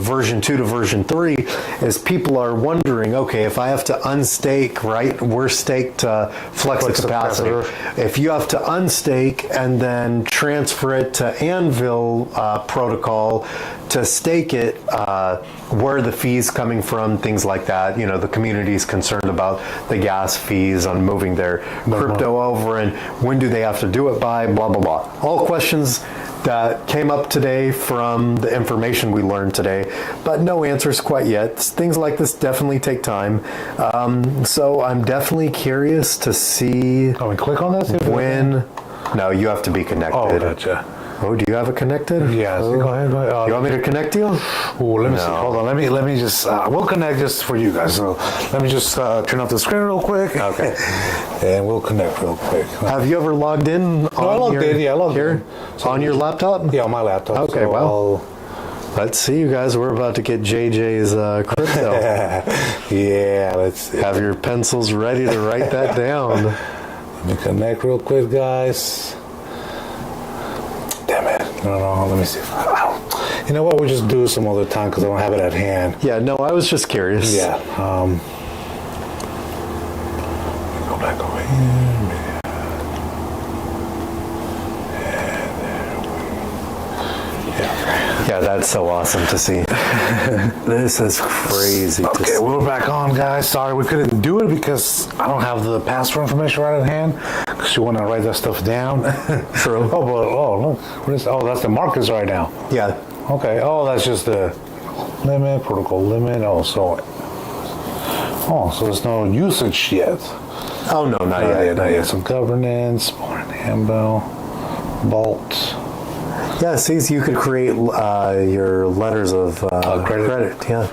version 2 to version 3, is people are wondering, okay, if I have to unstake, right, we're staked to flex the capacity. If you have to unstake and then transfer it to Anvil protocol to stake it, where are the fees coming from, things like that. You know, the community is concerned about the gas fees on moving their crypto over, and when do they have to do it by, blah, blah, blah. All questions that came up today from the information we learned today, but no answers quite yet. Things like this definitely take time. So I'm definitely curious to see.
Oh, we click on this?
When? No, you have to be connected.
Oh, gotcha.
Oh, do you have it connected?
Yes.
Oh.
Go ahead.
You want me to connect you?
Oh, let me see. Hold on. Let me just. We'll connect just for you guys. So let me just turn off the screen real quick.
Okay.
And we'll connect real quick.
Have you ever logged in?
I logged in. So
on your laptop?
Yeah, on my laptop.
Okay.
So
well, let's see, you guys. We're about to get JJ's crypto.
Yeah. Let's see.
Have your pencils ready to write that down.
Let me connect real quick, guys. Damn it. No. Let me see. You know what? We'll just do some other time because I don't have it at hand.
Yeah, no, I was just curious.
Yeah. Go back over here.
Yeah, that's so awesome to see. This is crazy.
Okay, we're back on, guys. Sorry we couldn't do it because I don't have the password information right at hand. Because you want to write that stuff down.
True.
Look. What is? Oh, that's the markers right now.
Yeah.
Okay. Oh, that's just the limit, protocol limit. So there's no usage yet.
Oh no, not yet.
Some governance, more Anvil, Vault.
Yeah, see, so you could create your letters of credit. Yeah.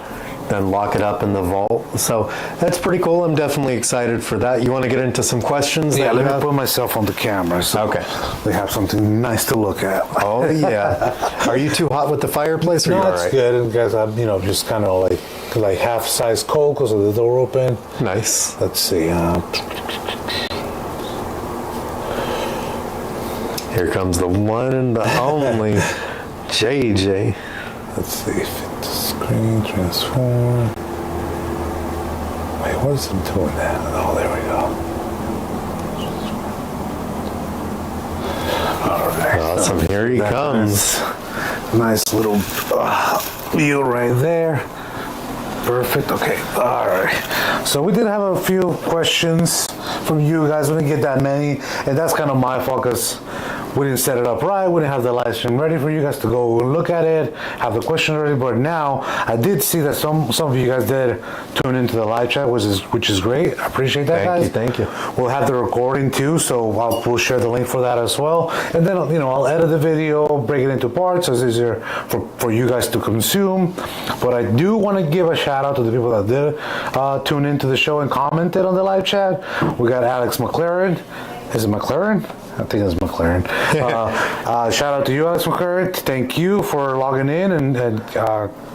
Then lock it up in the vault. So that's pretty cool. I'm definitely excited for that. You want to get into some questions?
Yeah, let me put myself on the camera so
okay.
They have something nice to look at.
Oh yeah. Are you too hot with the fireplace? Or
No,
you all
that's
right?
good. And guys, I'm just kind of like half size cold because of the door open.
Nice.
Let's see.
Here comes the one and the only JJ.
Let's see. Fit to screen, transform. Wait, what is it doing that? Oh, there we go. All right.
Awesome. Here he comes.
Nice little view right there. Perfect. Okay. All right. So we did have a few questions from you guys. We didn't get that many, and that's kind of my fault because we didn't set it up right. We didn't have the live stream ready for you guys to go and look at it, have the question ready. But now I did see that some of you guys did tune into the live chat, which is great. I appreciate that, guys.
Thank you.
We'll have the recording too, so we'll share the link for that as well. And then I'll edit the video, break it into parts, so it's easier for you guys to consume. But I do want to give a shout out to the people that did tune into the show and commented on the live chat. We got Alex McLaren. Is it McLaren? I think it's McLaren. Shout out to you, Alex McLaren. Thank you for logging in and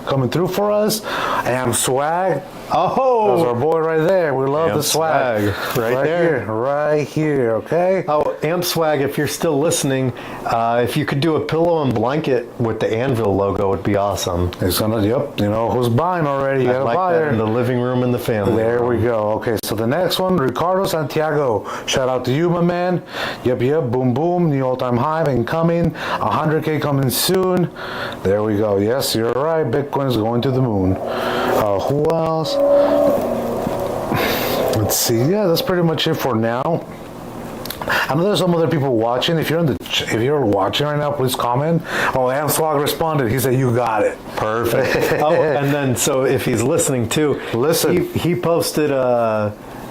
coming through for us. And Swag.
Oh,
that's our boy right there. We love the swag. Right here, okay?
Oh, Amp Swag, if you're still listening, if you could do a pillow and blanket with the Anvil logo, would be awesome.
It's gonna, yep, who's buying already? You gotta buy
that in the living room and the family.
There we go. Okay, so the next one, Ricardo Santiago. Shout out to you, my man. Yep, boom, boom, new all-time high incoming. 100K coming soon. There we go. Yes, you're right. Bitcoin's going to the moon. Who else? Let's see. Yeah, that's pretty much it for now. I know there's some other people watching. If you're watching right now, please comment. Oh, Amswag responded. He said, "You got it."
Perfect. Oh, and then so if he's listening too,
listen.
He posted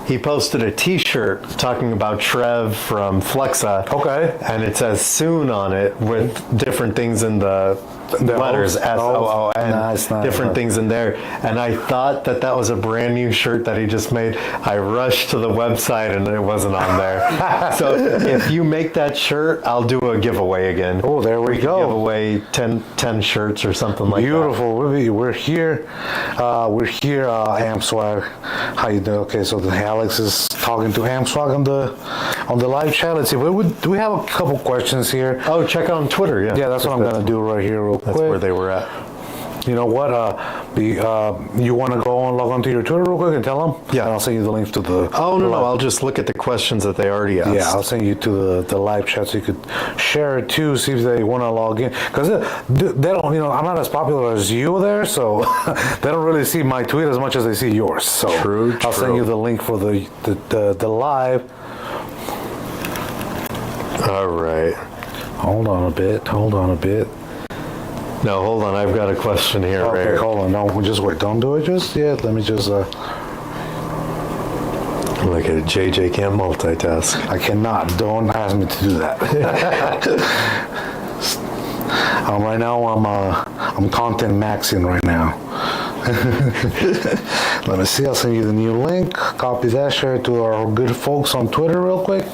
He posted a T-shirt talking about Trev from Flexa.
Okay.
And it says "soon" on it with different things in the letters SOON,
nice,
different things in there. And I thought that was a brand new shirt that he just made. I rushed to the website and it wasn't on there. So if you make that shirt, I'll do a giveaway again.
Oh, there we go.
Give away 10 shirts or something like that.
Beautiful. We're here. AmpSwag. How you doing? Okay, so Alex is talking to AmpSwag on the live chat. Let's see. Do we have a couple questions here?
Oh, check on Twitter. Yeah.
Yeah, that's what I'm gonna do right here, real quick.
That's where they were at.
You know what? You want to go and log onto your Twitter real quick and tell them?
Yeah.
And I'll send you the links to the.
Oh no, I'll just look at the questions that they already asked.
Yeah, I'll send you to the live chat so you could share it too. See if they want to log in, because they don't. I'm not as popular as you there, so they don't really see my tweet as much as they see yours. So
True.
I'll send you the link for the live.
All right.
Hold on a bit.
No, hold on. I've got a question here.
Okay,
right?
hold on. No, just wait. Don't do it just yet. Let me just.
Look at it. JJ can't multitask.
I cannot. Don't ask me to do that. Right now, I'm content maxing right now. Let me see. I'll send you the new link. Copy that. Share it to our good folks on Twitter real quick.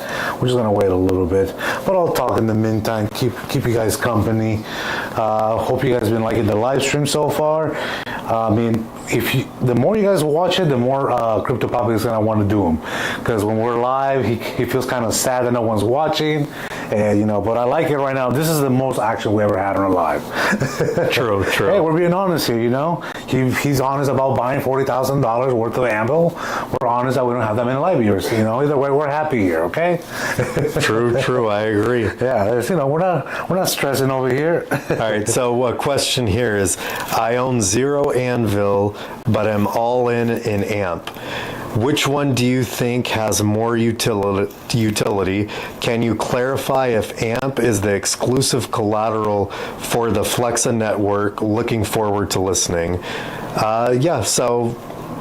We're just gonna wait a little bit, but I'll talk in the meantime. Keep you guys company. Hope you guys been liking the live stream so far. I mean, the more you guys watch it, the more Crypto Papi is gonna want to do them. Because when we're live, he feels kind of sad that no one's watching. And but I like it right now. This is the most action we ever had on a live.
True.
Hey, we're being honest here. He's honest about buying $40,000 worth of Anvil. We're honest that we don't have that many live viewers. Either way, we're happy here. Okay.
True. I agree.
Yeah, we're not stressing over here.
All right. So a question here is: I own 0 Anvil, but I'm all in AMP. Which one do you think has more utility? Can you clarify if AMP is the exclusive collateral for the Flexa network? Looking forward to listening. So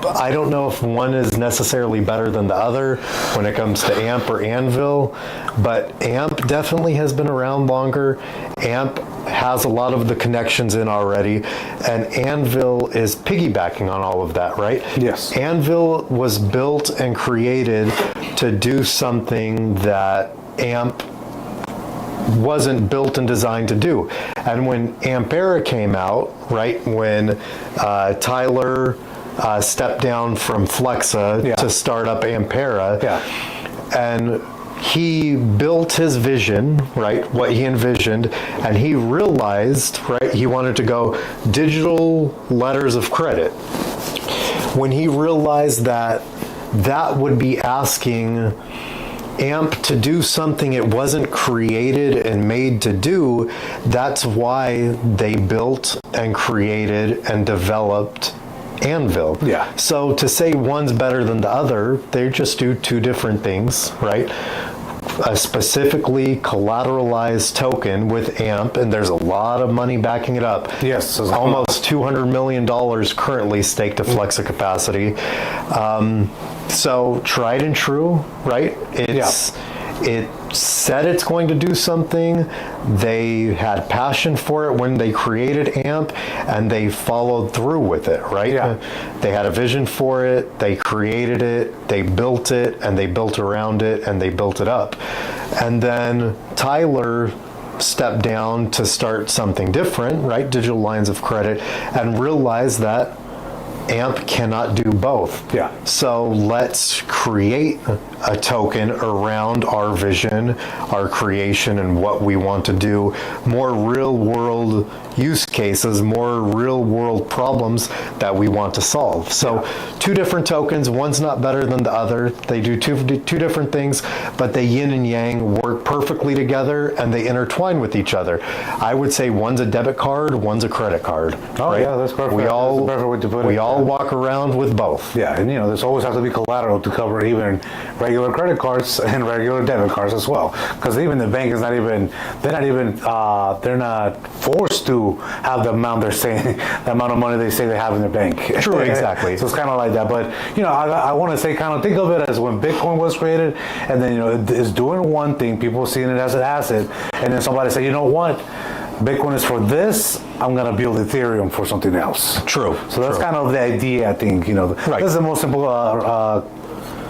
I don't know if one is necessarily better than the other when it comes to AMP or Anvil, but AMP definitely has been around longer. AMP has a lot of the connections in already, and Anvil is piggybacking on all of that, right?
Yes.
Anvil was built and created to do something that AMP wasn't built and designed to do. And when Ampera came out, right, when Tyler stepped down from Flexa to start up Ampera, and he built his vision, right, what he envisioned, and he realized, right, he wanted to go digital letters of credit. When he realized that would be asking AMP to do something it wasn't created and made to do, that's why they built and created and developed Anvil.
Yeah.
So to say one's better than the other, they just do two different things, right? A specifically collateralized token with AMP, and there's a lot of money backing it up.
Yes.
Almost $200 million currently staked to Flexa capacity. So tried and true, right? It said it's going to do something. They had passion for it when they created AMP, and they followed through with it, right?
Yeah.
They had a vision for it, they created it, they built it, and they built around it, and they built it up. And then Tyler stepped down to start something different, right? Digital lines of credit, and realized that AMP cannot do both.
Yeah.
So let's create a token around our vision, our creation, and what we want to do. More real world use cases, more real world problems that we want to solve. So two different tokens, one's not better than the other. They do two different things, but they yin and yang work perfectly together, and they intertwine with each other. I would say one's a debit card, one's a credit card.
Oh,
right?
yeah, that's perfect.
We all,
that's the perfect way to put it.
we all walk around with both.
Yeah, and there's always have to be collateral to cover even regular credit cards and regular debit cards as well. Because even the bank is not even, they're not forced to have the amount they're saying, the amount of money they say they have in their bank.
True, exactly.
So it's kind of like that. But, you know, I want to say, kind of think of it as when Bitcoin was created, and then, you know, it's doing one thing, people seeing it as an asset, and then somebody say, you know what? Bitcoin is for this, I'm going to build Ethereum for something else.
True.
So that's kind of the idea, I think, you know.
Right.
That's the most simple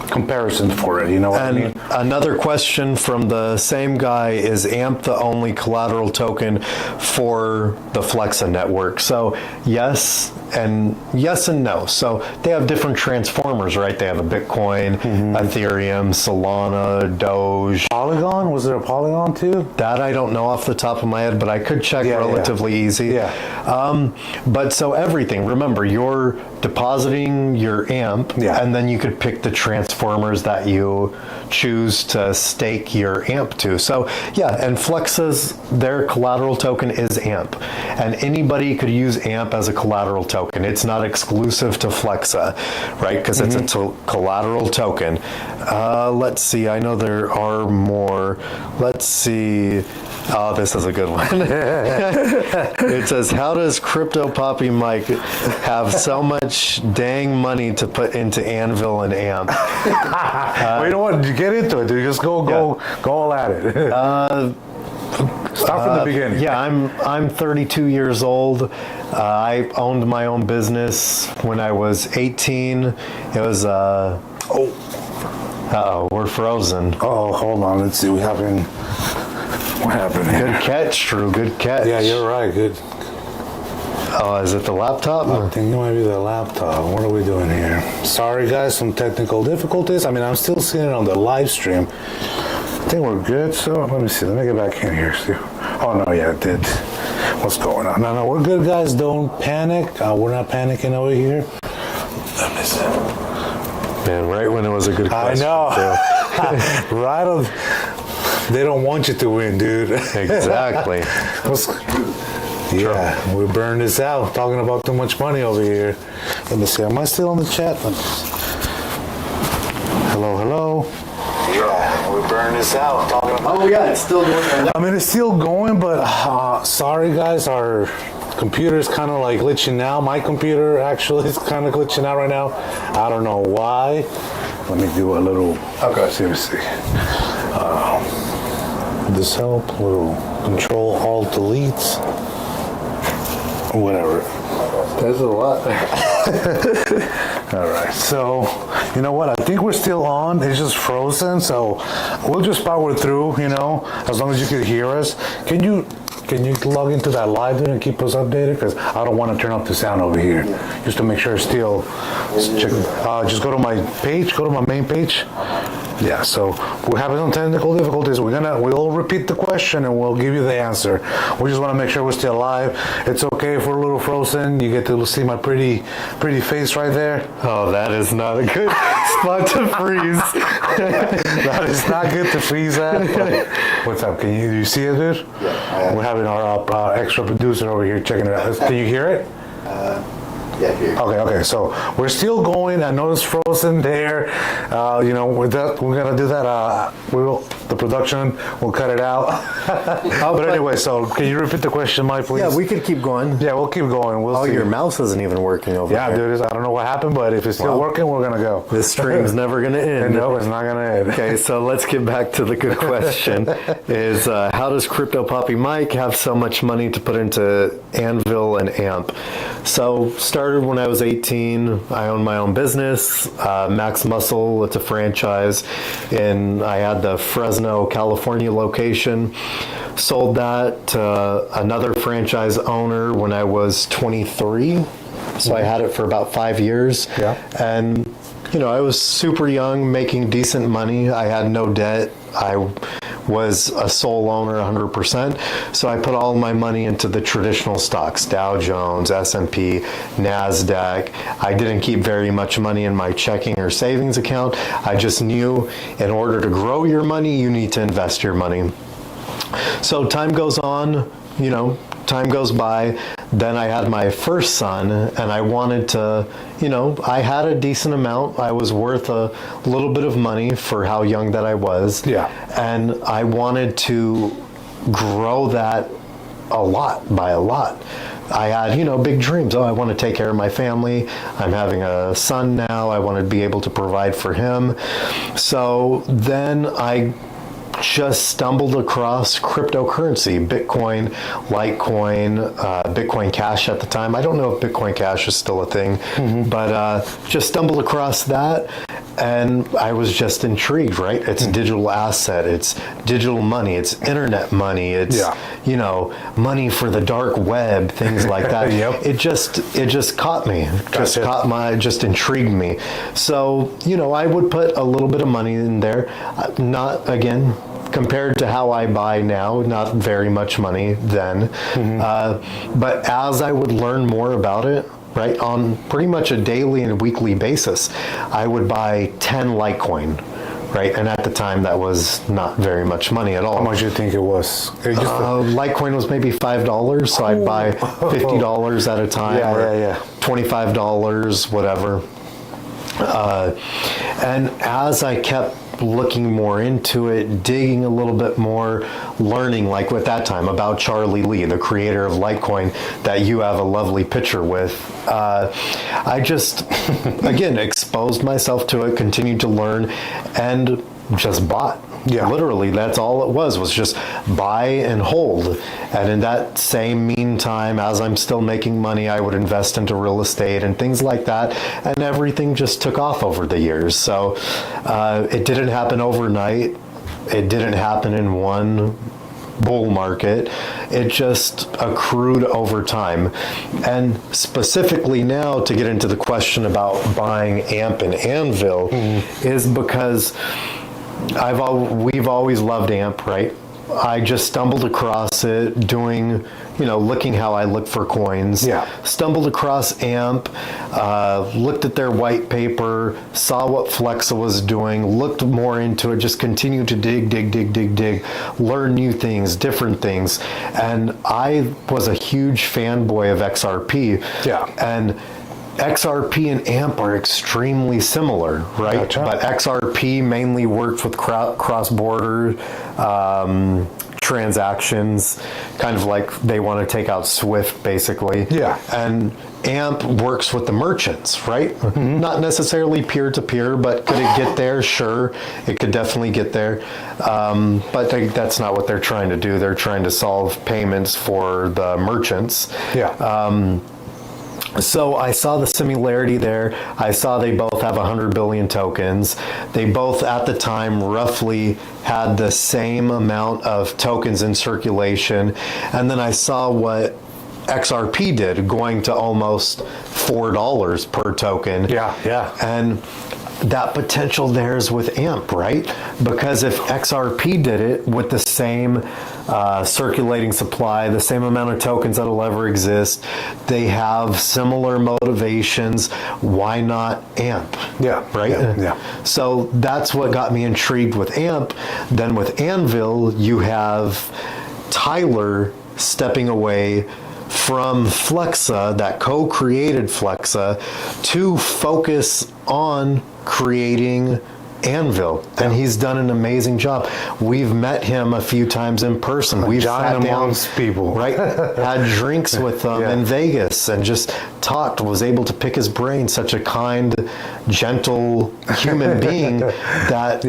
comparison for it, you know what I mean?
Another question from the same guy, is AMP the only collateral token for the Flexa network? So yes and no. So they have different transformers, right? They have a Bitcoin, Ethereum, Solana, Doge.
Polygon? Was there a Polygon too?
That I don't know off the top of my head, but I could check relatively easy.
Yeah.
But so everything, remember, you're depositing your AMP, and then you could pick the transformers that you choose to stake your AMP to. So yeah, and Flexa's, their collateral token is AMP, and anybody could use AMP as a collateral token. It's not exclusive to Flexa, right? Because it's a collateral token. Let's see, I know there are more. Let's see. Oh, this is a good one. It says, how does Crypto Papi Mike have so much dang money to put into Anvil and AMP?
Well, you know what? You get into it, dude. Just go all at it. Start from the beginning.
Yeah, I'm 32 years old. I owned my own business when I was 18. It was we're frozen.
Oh, hold on. Let's see. What happened here?
Good catch, Drew. Good catch.
Yeah, you're right. Good.
Oh, is it the laptop?
I think it might be the laptop. What are we doing here? Sorry, guys. Some technical difficulties. I mean, I'm still seeing it on the live stream. I think we're good. So let me see. Let me get back in here. See. Oh no, yeah, it did. What's going on? No, we're good, guys. Don't panic. We're not panicking over here. Let me see.
Man, right when it was a good question.
I know. Right on. They don't want you to win, dude.
Exactly.
Yeah, we burned this out. Talking about too much money over here. Let me see. Am I still on the chat? Hello. Yeah, we burned this out. Talking about.
Oh yeah, it's still going.
I mean, it's still going, but sorry, guys. Our computer is kind of like glitching out. My computer actually is kind of glitching out right now. I don't know why. Let me do a little. Okay. Seriously. This help, little Control Alt Delete, whatever.
There's a lot.
All right, so you know what? I think we're still on. It's just frozen, so we'll just power through. You know, as long as you can hear us. Can you log into that live and keep us updated? Because I don't want to turn up the sound over here, just to make sure it's still. Just go to my page. Go to my main page. Yeah, so we're having some technical difficulties. We'll repeat the question and we'll give you the answer. We just want to make sure we're still live. It's okay if we're a little frozen. You get to see my pretty face right there.
Oh, that is not a good spot to freeze.
That is not good to freeze at. What's up? Do you see it, dude? Yeah. We're having our extra producer over here checking it out. Can you hear it?
Yeah, here.
Okay. So we're still going. I know it's frozen there. You know, we're gonna do that. The production will cut it out. But anyway, so can you repeat the question, Mike, please?
Yeah, we could keep going.
Yeah, we'll keep going. We'll see.
Your mouse isn't even working over there.
Yeah, dude. I don't know what happened, but if it's still working, we're gonna go.
This stream's never gonna end.
No, it's not gonna end.
Okay, so let's get back to the good question. Is how does Crypto Papi Mike have so much money to put into Anvil and AMP? So started when I was 18. I owned my own business, Max Muscle. It's a franchise, and I had the Fresno, California location. Sold that to another franchise owner when I was 23. So I had it for about 5 years.
Yeah.
And you know, I was super young, making decent money. I had no debt. I was a sole owner 100%. So I put all my money into the traditional stocks, Dow Jones, S&P, NASDAQ. I didn't keep very much money in my checking or savings account. I just knew in order to grow your money, you need to invest your money. So time goes on, you know, time goes by, then I had my first son, and I wanted to, I had a decent amount. I was worth a little bit of money for how young that I was.
Yeah.
And I wanted to grow that a lot. I had, big dreams. Oh, I want to take care of my family. I'm having a son now. I want to be able to provide for him. So then I just stumbled across cryptocurrency, Bitcoin, Litecoin, Bitcoin Cash at the time. I don't know if Bitcoin Cash is still a thing, but just stumbled across that. And I was just intrigued, right? It's a digital asset. It's digital money. It's internet money. It's, money for the dark web, things like that.
Yep.
It just caught me.
Gotcha.
Just intrigued me. So, I would put a little bit of money in there. Not, again, compared to how I buy now, not very much money then. But as I would learn more about it, right, on pretty much a daily and weekly basis, I would buy 10 Litecoin, right? And at the time, that was not very much money at all.
How much do you think it was?
Litecoin was maybe $5, so I'd buy $50 at a time, or $25, whatever. And as I kept looking more into it, digging a little bit more, learning, like at that time, about Charlie Lee, the creator of Litecoin, that you have a lovely picture with. I just, again, exposed myself to it, continued to learn, and just bought.
Yeah.
Literally, that's all it was just buy and hold. And in that same meantime, as I'm still making money, I would invest into real estate and things like that. And everything just took off over the years. So it didn't happen overnight. It didn't happen in one bull market. It just accrued over time. And specifically now, to get into the question about buying AMP and Anvil, is because we've always loved AMP, right? I just stumbled across it doing, looking how I look for coins.
Yeah.
Stumbled across AMP, looked at their white paper, saw what Flexa was doing, looked more into it, just continued to dig, learn new things, different things. And I was a huge fanboy of XRP.
Yeah.
And XRP and AMP are extremely similar, right?
Gotcha.
But XRP mainly works with cross-border transactions, kind of like they want to take out SWIFT, basically.
Yeah.
And AMP works with the merchants, right? Not necessarily peer-to-peer, but could it get there? Sure, it could definitely get there. But that's not what they're trying to do. They're trying to solve payments for the merchants.
Yeah.
So I saw the similarity there. I saw they both have 100 billion tokens. They both, at the time, roughly had the same amount of tokens in circulation. And then I saw what XRP did, going to almost $4 per token.
Yeah.
And that potential there is with AMP, right? Because if XRP did it with the same circulating supply, the same amount of tokens that'll ever exist, they have similar motivations, why not AMP?
Yeah.
Right?
Yeah.
So that's what got me intrigued with AMP. Then with Anvil, you have Tyler stepping away from Flexa, that co-created Flexa, to focus on creating Anvil, and he's done an amazing job. We've met him a few times in person. We've
giant
sat down,
amongst people,
right? Had drinks with him in Vegas and just talked. Was able to pick his brain. Such a kind, gentle human being that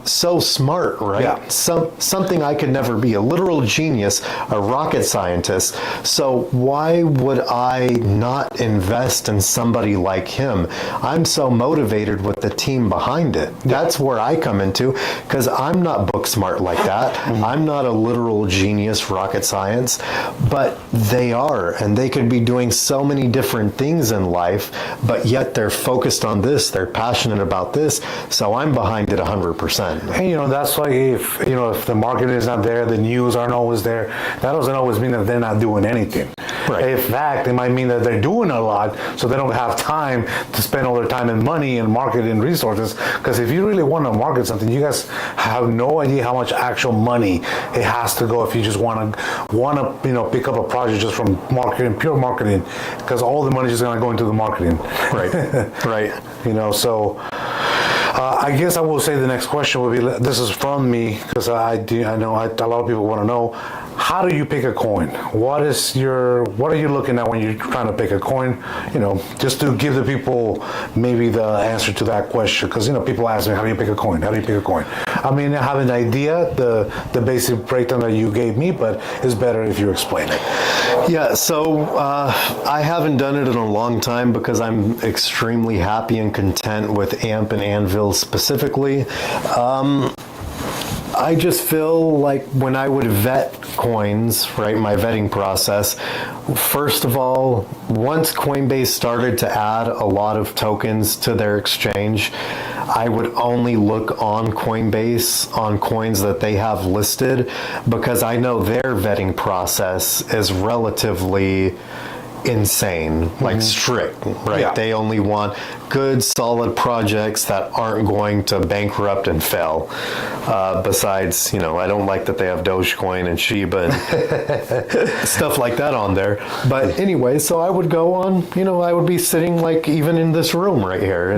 so smart, right?
Yeah.
Something I could never be, a literal genius, a rocket scientist. So why would I not invest in somebody like him? I'm so motivated with the team behind it. That's where I come into, because I'm not book smart like that. I'm not a literal genius, rocket science, but they are, and they could be doing so many different things in life, but yet they're focused on this, they're passionate about this, so I'm behind it 100%.
And that's why if the market is not there, the news aren't always there, that doesn't always mean that they're not doing anything.
Right.
In fact, it might mean that they're doing a lot, so they don't have time to spend all their time and money and marketing resources. Because if you really want to market something, you guys have no idea how much actual money it has to go if you just want to pick up a project just from marketing, pure marketing, because all the money is just going to go into the marketing.
Right. Right.
So I guess I will say the next question would be, this is from me, because I know a lot of people want to know, how do you pick a coin? What are you looking at when you're trying to pick a coin? Just to give the people maybe the answer to that question, because people ask me, how do you pick a coin? How do you pick a coin? I mean, I have an idea, the basic breakdown that you gave me, but it's better if you explain it.
Yeah, so I haven't done it in a long time because I'm extremely happy and content with AMP and Anvil specifically. I just feel like when I would vet coins, right, my vetting process, first of all, once Coinbase started to add a lot of tokens to their exchange, I would only look on Coinbase on coins that they have listed, because I know their vetting process is relatively insane, like strict, right?
Yeah.
They only want good, solid projects that aren't going to bankrupt and fail. Besides, I don't like that they have Dogecoin and Shiba and stuff like that on there. But anyway, so I would go on, I would be sitting like even in this room right here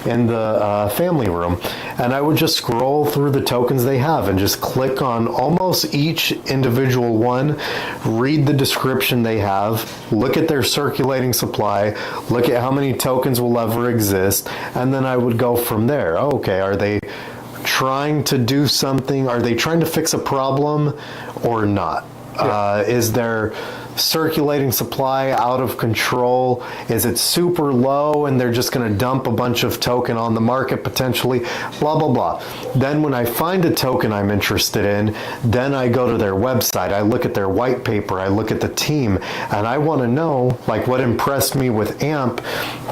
in the family room, and I would just scroll through the tokens they have and just click on almost each individual one, read the description they have, look at their circulating supply, look at how many tokens will ever exist, and then I would go from there. Okay, are they trying to do something? Are they trying to fix a problem or not? Yeah. Is their circulating supply out of control? Is it super low and they're just going to dump a bunch of token on the market potentially? Blah, blah, blah. Then when I find a token I'm interested in, then I go to their website. I look at their white paper. I look at the team, and I want to know, like, what impressed me with AMP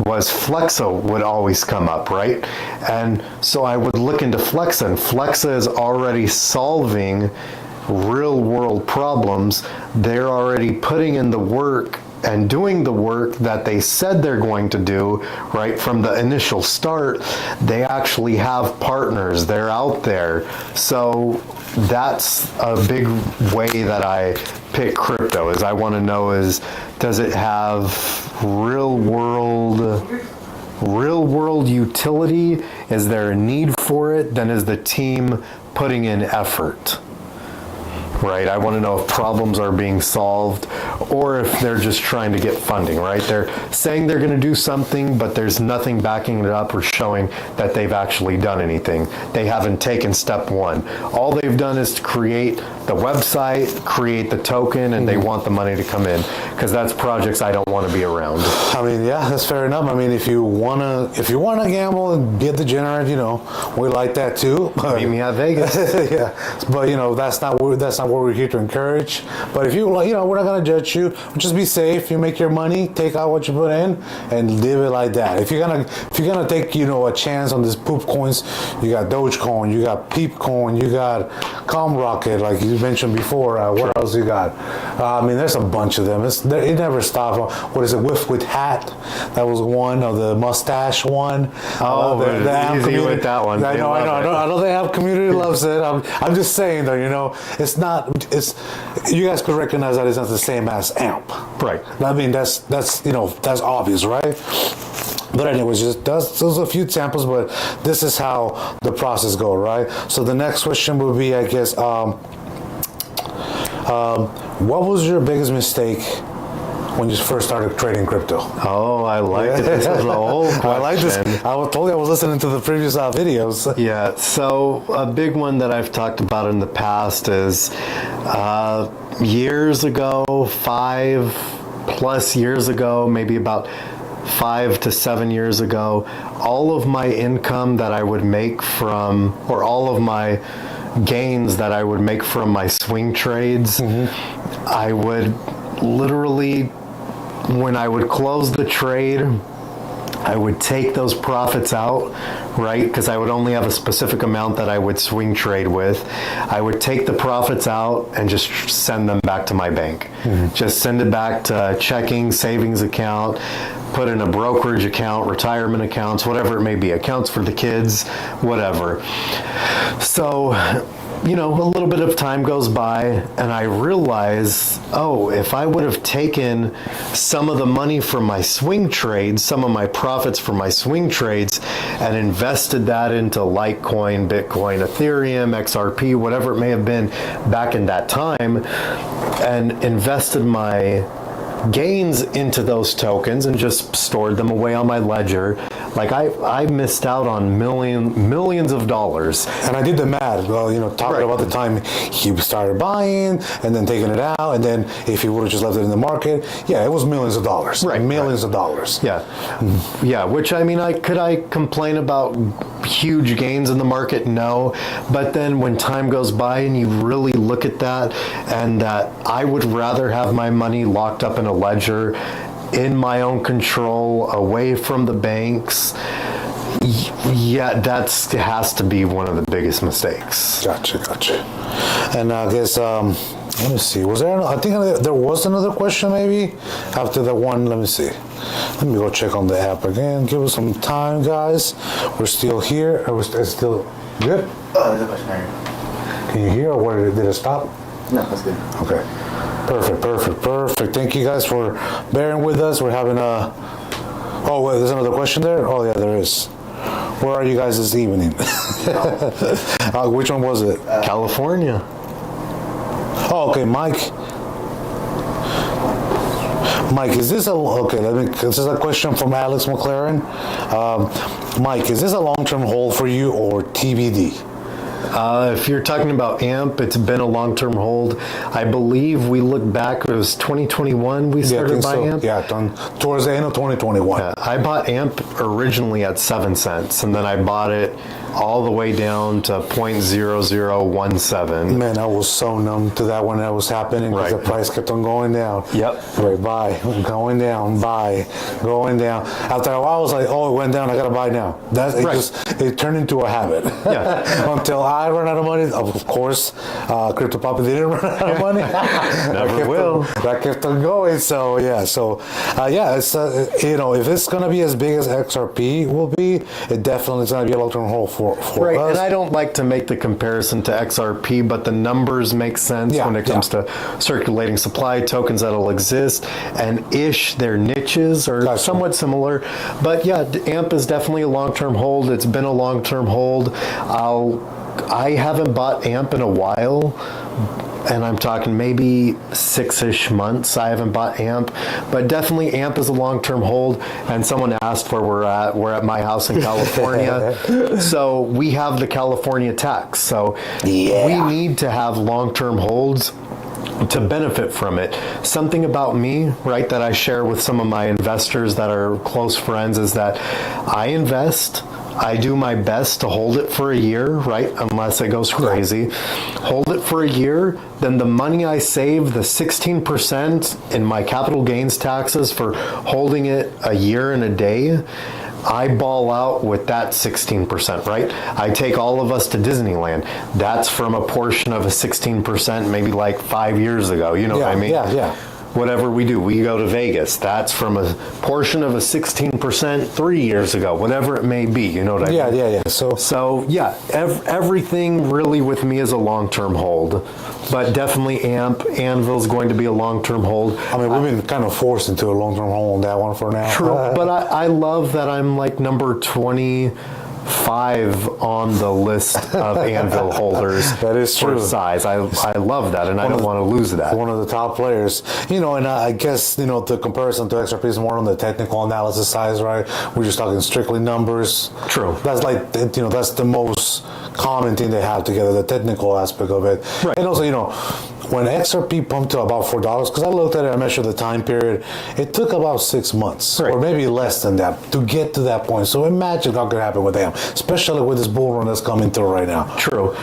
was Flexa would always come up, right? And so I would look into Flexa, and Flexa is already solving real world problems. They're already putting in the work and doing the work that they said they're going to do right from the initial start. They actually have partners. They're out there. So that's a big way that I pick crypto, is I want to know does it have real world utility? Is there a need for it? Then is the team putting in effort? Right, I want to know if problems are being solved or if they're just trying to get funding, right? They're saying they're going to do something, but there's nothing backing it up or showing that they've actually done anything. They haven't taken step one. All they've done is to create the website, create the token, and they want the money to come in, because that's projects I don't want to be around.
I mean, yeah, that's fair enough. I mean, if you wanna gamble and be a degenerate, we like that too.
Meet me at Vegas.
Yeah, but that's not what we're here to encourage. But if we're not gonna judge you. Just be safe. You make your money, take out what you put in, and live it like that. If you're gonna take a chance on these poop coins, you got Dogecoin, you got Peepcoin, you got ComRocket, like you mentioned before. What else you got? I mean, there's a bunch of them. It never stops. What is it? With Hat? That was one of the mustache one.
Oh, the easy with that one.
I know they have community loves it. I'm just saying though, it's not. You guys could recognize that it's not the same as AMP.
Right.
I mean, that's obvious, right? But anyways, just those are a few samples, but this is how the process goes, right? So the next question would be, I guess, what was your biggest mistake when you first started trading crypto?
Oh, I like it. This is an old question.
I like this. I told you I was listening to the previous videos.
Yeah, so a big one that I've talked about in the past is years ago, 5+ years ago, maybe about 5 to 7 years ago, all of my income that I would make or all of my gains that I would make from my swing trades, I would literally, when I would close the trade, I would take those profits out, right? Because I would only have a specific amount that I would swing trade with. I would take the profits out and just send them back to my bank. Just send it back to checking, savings account, put in a brokerage account, retirement accounts, whatever it may be, accounts for the kids, whatever. So, a little bit of time goes by and I realize, if I would have taken some of the money from my swing trades, some of my profits from my swing trades, and invested that into Litecoin, Bitcoin, Ethereum, XRP, whatever it may have been back in that time, and invested my gains into those tokens and just stored them away on my ledger, like I missed out on millions of dollars.
And I did the math. Well, talking about the time he started buying and then taking it out, and then if he would have just left it in the market, it was millions of dollars.
Right,
millions of dollars.
Yeah. Which could I complain about huge gains in the market? No. But then when time goes by and you really look at that, and that I would rather have my money locked up in a ledger, in my own control, away from the banks. That has to be one of the biggest mistakes.
Gotcha. And I guess, let me see, was there, I think there was another question maybe after that one. Let me see. Let me go check on the app again. Give us some time, guys. We're still here. Are we still good?
Oh, there's a question there.
Can you hear, or where did it stop?
No, that's good.
Okay. Perfect. Thank you guys for bearing with us. We're having a... Oh, wait, there's another question there? Oh, yeah, there is. Where are you guys this evening? Which one was it?
California.
Oh, okay, Mike. Is this this is a question from Alex McLaren. Mike, is this a long-term hold for you or TBD?
If you're talking about AMP, it's been a long-term hold. I believe we look back, it was 2021 we started buying AMP.
Yeah, towards the end of 2021.
I bought AMP originally at 7 cents, and then I bought it all the way down to 0.0017.
Man, I was so numb to that when that was happening because the price kept on going down.
Yep.
Right, buy, going down, buy, going down. After a while, I was like, it went down, I gotta buy now. It turned into a habit.
Yeah.
Until I ran out of money. Of course, Crypto Papi didn't run out of money.
Never will.
That kept on going. So, it's, if it's gonna be as big as XRP will be, it definitely is gonna be a long-term hold for us.
And I don't like to make the comparison to XRP, but the numbers make sense when it comes to circulating supply tokens that'll exist, and their niches are somewhat similar. But AMP is definitely a long-term hold. It's been a long-term hold. I haven't bought AMP in a while, and I'm talking maybe 6-ish months I haven't bought AMP, but definitely AMP is a long-term hold. And someone asked where we're at. We're at my house in California. So we have the California tax. So we need to have long-term holds to benefit from it. Something about me, right, that I share with some of my investors that are close friends is that I invest. I do my best to hold it for a year, right? Unless it goes crazy. Hold it for a year, then the money I save, the 16% in my capital gains taxes for holding it a year and a day, I ball out with that 16%, right? I take all of us to Disneyland. That's from a portion of a 16% maybe like 5 years ago. You know what I mean?
Yeah.
Whatever we do, we go to Vegas. That's from a portion of a 16% 3 years ago, whatever it may be. You know what I mean?
Yeah.
Everything really with me is a long-term hold, but definitely Anvil is going to be a long-term hold.
I mean, we've been kind of forced into a long-term hold on that one for now.
True, but I love that I'm like number 25 on the list of Anvil holders.
That is true.
For size. I love that, and I don't want to lose that.
One of the top players. And I guess, the comparison to XRP is more on the technical analysis side, right? We're just talking strictly numbers.
True.
That's like, that's the most common thing they have together, the technical aspect of it.
Right.
And also, when XRP pumped to about $4, because I looked at it, I measured the time period, it took about 6 months,
Right.
or maybe less than that, to get to that point. So imagine how could happen with them, especially with this bull run that's coming through right now.
True.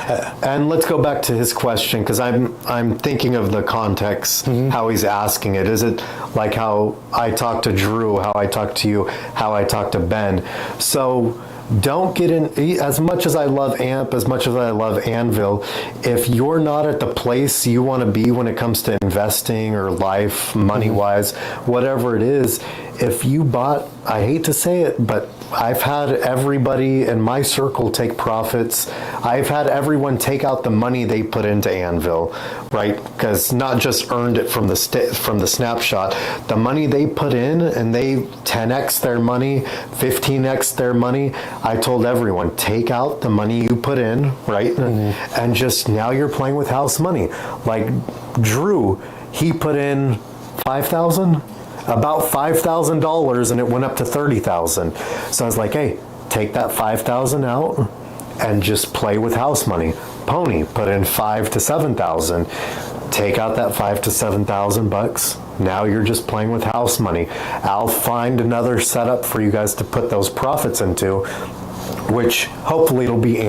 And let's go back to his question, because I'm thinking of the context, how he's asking it. Is it like how I talk to Drew, how I talk to you, how I talk to Ben? So don't get in, as much as I love AMP, as much as I love Anvil, if you're not at the place you want to be when it comes to investing or life, money-wise, whatever it is, if you bought, I hate to say it, but I've had everybody in my circle take profits. I've had everyone take out the money they put into Anvil, right? Because not just earned it from the snapshot, the money they put in, and they 10x their money, 15x their money. I told everyone, take out the money you put in, right? And just now you're playing with house money. Like Drew, he put in 5,000. About $5,000, and it went up to 30,000. So I was like, hey, take that 5,000 out and just play with house money. Pony put in 5 to 7,000. Take out that 5 to 7,000 bucks. Now you're just playing with house money. I'll find another setup for you guys to put those profits into, which hopefully it'll be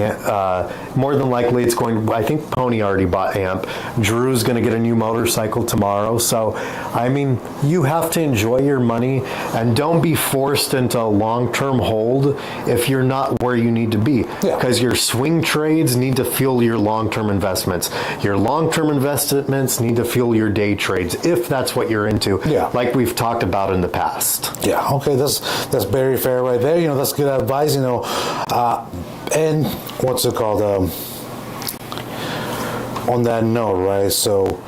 more than likely it's going. I think Pony already bought AMP. Drew's going to get a new motorcycle tomorrow. So, I mean, you have to enjoy your money and don't be forced into a long-term hold if you're not where you need to be. Because your swing trades need to fuel your long-term investments. Your long-term investments need to fuel your day trades, if that's what you're into. Like we've talked about in the past.
Yeah. Okay. That's very fair right there. You know, that's good advice. You know, and what's it called? On that note, right? So,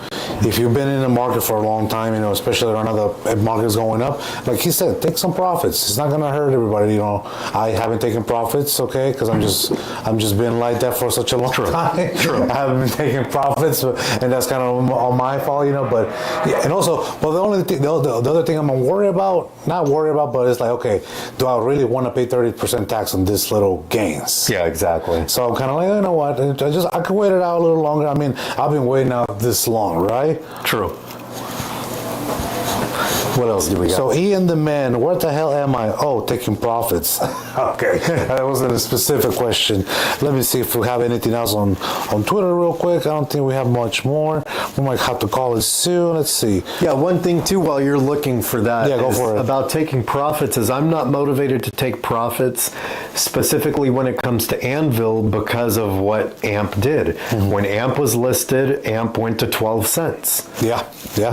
if you've been in the market for a long time, you know, especially right now the market's going up, like he said, take some profits. It's not gonna hurt everybody. You know, I haven't taken profits, okay, because I'm just been like that for such a long time. I haven't been taking profits, and that's kind of all my fault, you know. But yeah, and also, well, the other thing I'm not worried about, but it's like, okay, do I really want to pay 30% tax on this little gains?
Yeah, exactly.
So I'm kind of like, you know what? I could wait it out a little longer. I mean, I've been waiting out this long, right?
True. What else do we got?
So Ian the man, where the hell am I? Oh, taking profits. Okay, that wasn't a specific question. Let me see if we have anything else on Twitter real quick. I don't think we have much more. We might have to call it soon. Let's see.
Yeah, one thing too, while you're looking for that,
go for it.
About taking profits, is I'm not motivated to take profits specifically when it comes to Anvil because of what AMP did. When AMP was listed, AMP went to 12 cents.
Yeah.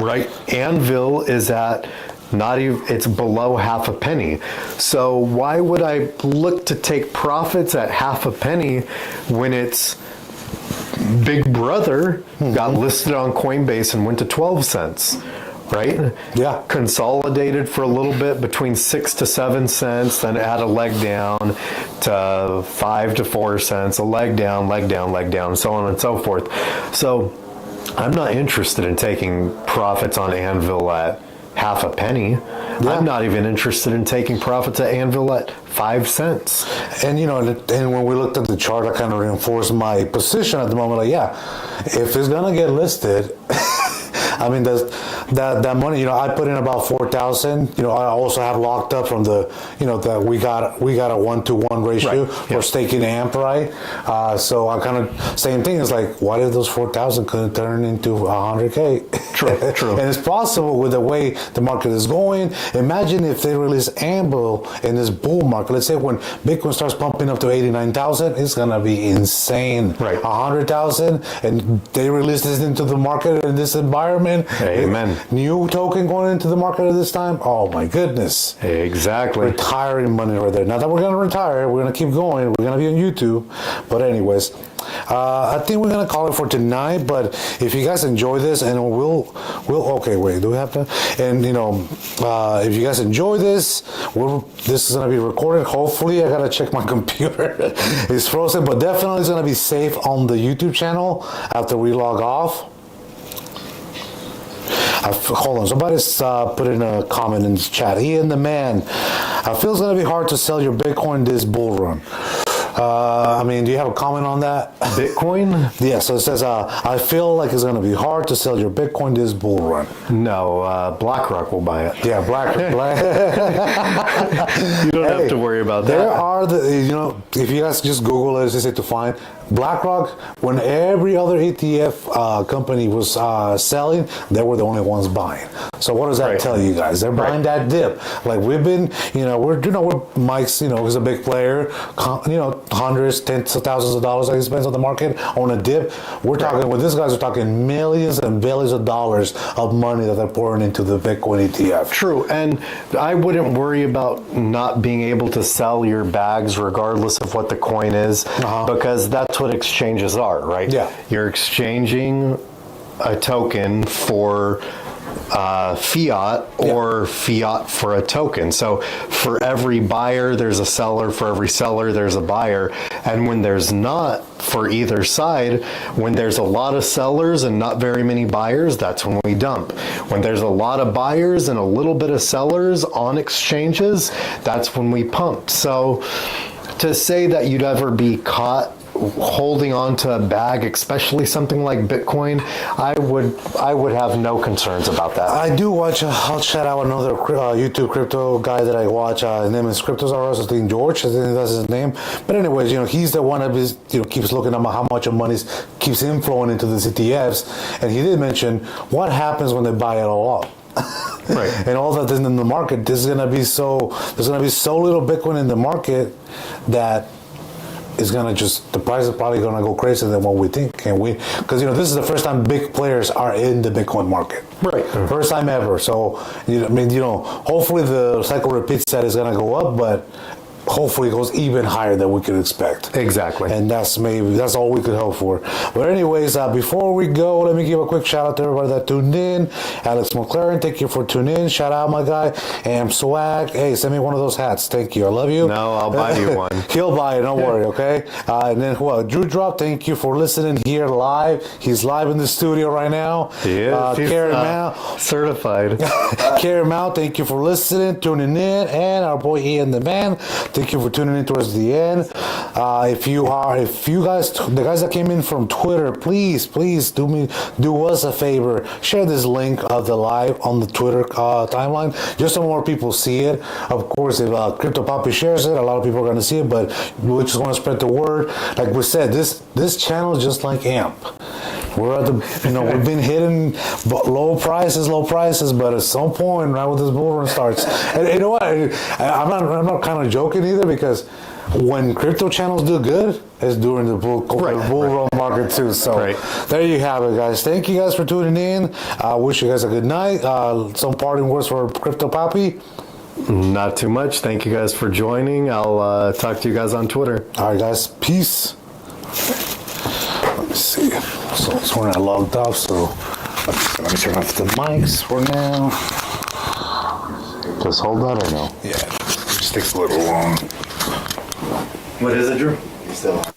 Right? Anvil is at not even, it's below half a penny. So why would I look to take profits at half a penny when it's Big Brother got listed on Coinbase and went to 12 cents? Right?
Yeah.
Consolidated for a little bit between 6 to 7 cents, then add a leg down to 5 to 4 cents, a leg down, so on and so forth. So I'm not interested in taking profits on Anvil at half a penny. Yeah. I'm not even interested in taking profits at Anvil at 5 cents.
And you know, and when we looked at the chart, I kind of reinforced my position at the moment. Like, yeah, if it's gonna get listed, I mean, that money, you know, I put in about 4,000. You know, I also have locked up from the, you know, that we got a 1-to-1 ratio for staking AMP, right? So I kind of, same thing. It's like, what if those 4,000 couldn't turn into 100K?
True.
And it's possible with the way the market is going. Imagine if they release Anvil in this bull market. Let's say when Bitcoin starts pumping up to 89,000, it's gonna be insane.
Right.
100,000, and they release this into the market in this environment.
Amen.
New token going into the market at this time. Oh my goodness.
Exactly.
Retiring money right there. Not that we're gonna retire. We're gonna keep going. We're gonna be on YouTube. But anyways, I think we're gonna call it for tonight. But if you guys enjoy this, and we'll okay. Wait, do we have to? And you know, if you guys enjoy this, this is gonna be recorded. Hopefully, I gotta check my computer. It's frozen, but definitely it's gonna be safe on the YouTube channel after we log off. Hold on, somebody's put in a comment in the chat. Ian the man, I feel it's going to be hard to sell your Bitcoin this bull run. I mean, do you have a comment on that?
Bitcoin?
Yeah, so it says, I feel like it's going to be hard to sell your Bitcoin this bull run.
No, BlackRock will buy it.
Yeah, Black.
You don't have to worry about
There
that.
are if you guys just Google it, just say to find BlackRock, when every other ETF company was selling, they were the only ones buying. So what does that
Right.
tell you guys? They're buying that dip. Like we've been, we're Mike's, is a big player, hundreds, tens of thousands of dollars that he spends on the market on a dip. We're talking, with these guys are talking millions and billions of dollars of money that they're pouring into the Bitcoin ETF.
True, and I wouldn't worry about not being able to sell your bags regardless of what the coin is, because that's what exchanges are, right?
Yeah.
You're exchanging a token for fiat or fiat for a token. So for every buyer, there's a seller. For every seller, there's a buyer. And when there's not for either side, when there's a lot of sellers and not very many buyers, that's when we dump. When there's a lot of buyers and a little bit of sellers on exchanges, that's when we pump. So to say that you'd ever be caught holding on to a bag, especially something like Bitcoin, I would have no concerns about that.
I do watch, I'll shout out another YouTube crypto guy that I watch. His name is Cryptosaurus, I think George, I think that's his name. But anyways, he's the one that is, keeps looking at how much of money keeps inflowing into the ETFs. And he did mention what happens when they buy it all up.
Right.
And all that is in the market, there's gonna be so little Bitcoin in the market that is gonna the price is probably gonna go crazier than what we think. And because this is the first time big players are in the Bitcoin market.
Right.
First time ever. So hopefully the cycle repeats that is gonna go up, but hopefully it goes even higher than we could expect.
Exactly.
And that's all we could hope for. But anyways, before we go, let me give a quick shout out to everybody that tuned in. Alex McLaren, thank you for tuning in. Shout out my guy. Am Swag, hey, send me one of those hats. Thank you. I love you.
No, I'll buy you one.
He'll buy it, don't worry, okay? And then Drew Drop, thank you for listening here live. He's live in the studio right now.
Yeah,
Karen Mao.
certified.
Karen Mao, thank you for listening, tuning in, and our boy Ian the Man. Thank you for tuning in towards the end. If you guys, the guys that came in from Twitter, please do us a favor. Share this link of the live on the Twitter timeline, just so more people see it. Of course, if Crypto Papi shares it, a lot of people are going to see it. But we just want to spread the word. Like we said, this channel is just like AMP. We're at the, we've been hitting low prices, but at some point, right when this bull run starts, and you know what? I'm not kind of joking either, because when crypto channels do good, it's during the bull run market too. So there you have it, guys. Thank you guys for tuning in. I wish you guys a good night. Some parting words for Crypto Papi.
Not too much. Thank you guys for joining. I'll talk to you guys on Twitter.
All right, guys. Peace. Let me see. So it's when I logged off, so let me turn off the mics for now.
Just hold that or no?
Yeah, it just takes a little long.
What is it, Drew?
You're still on.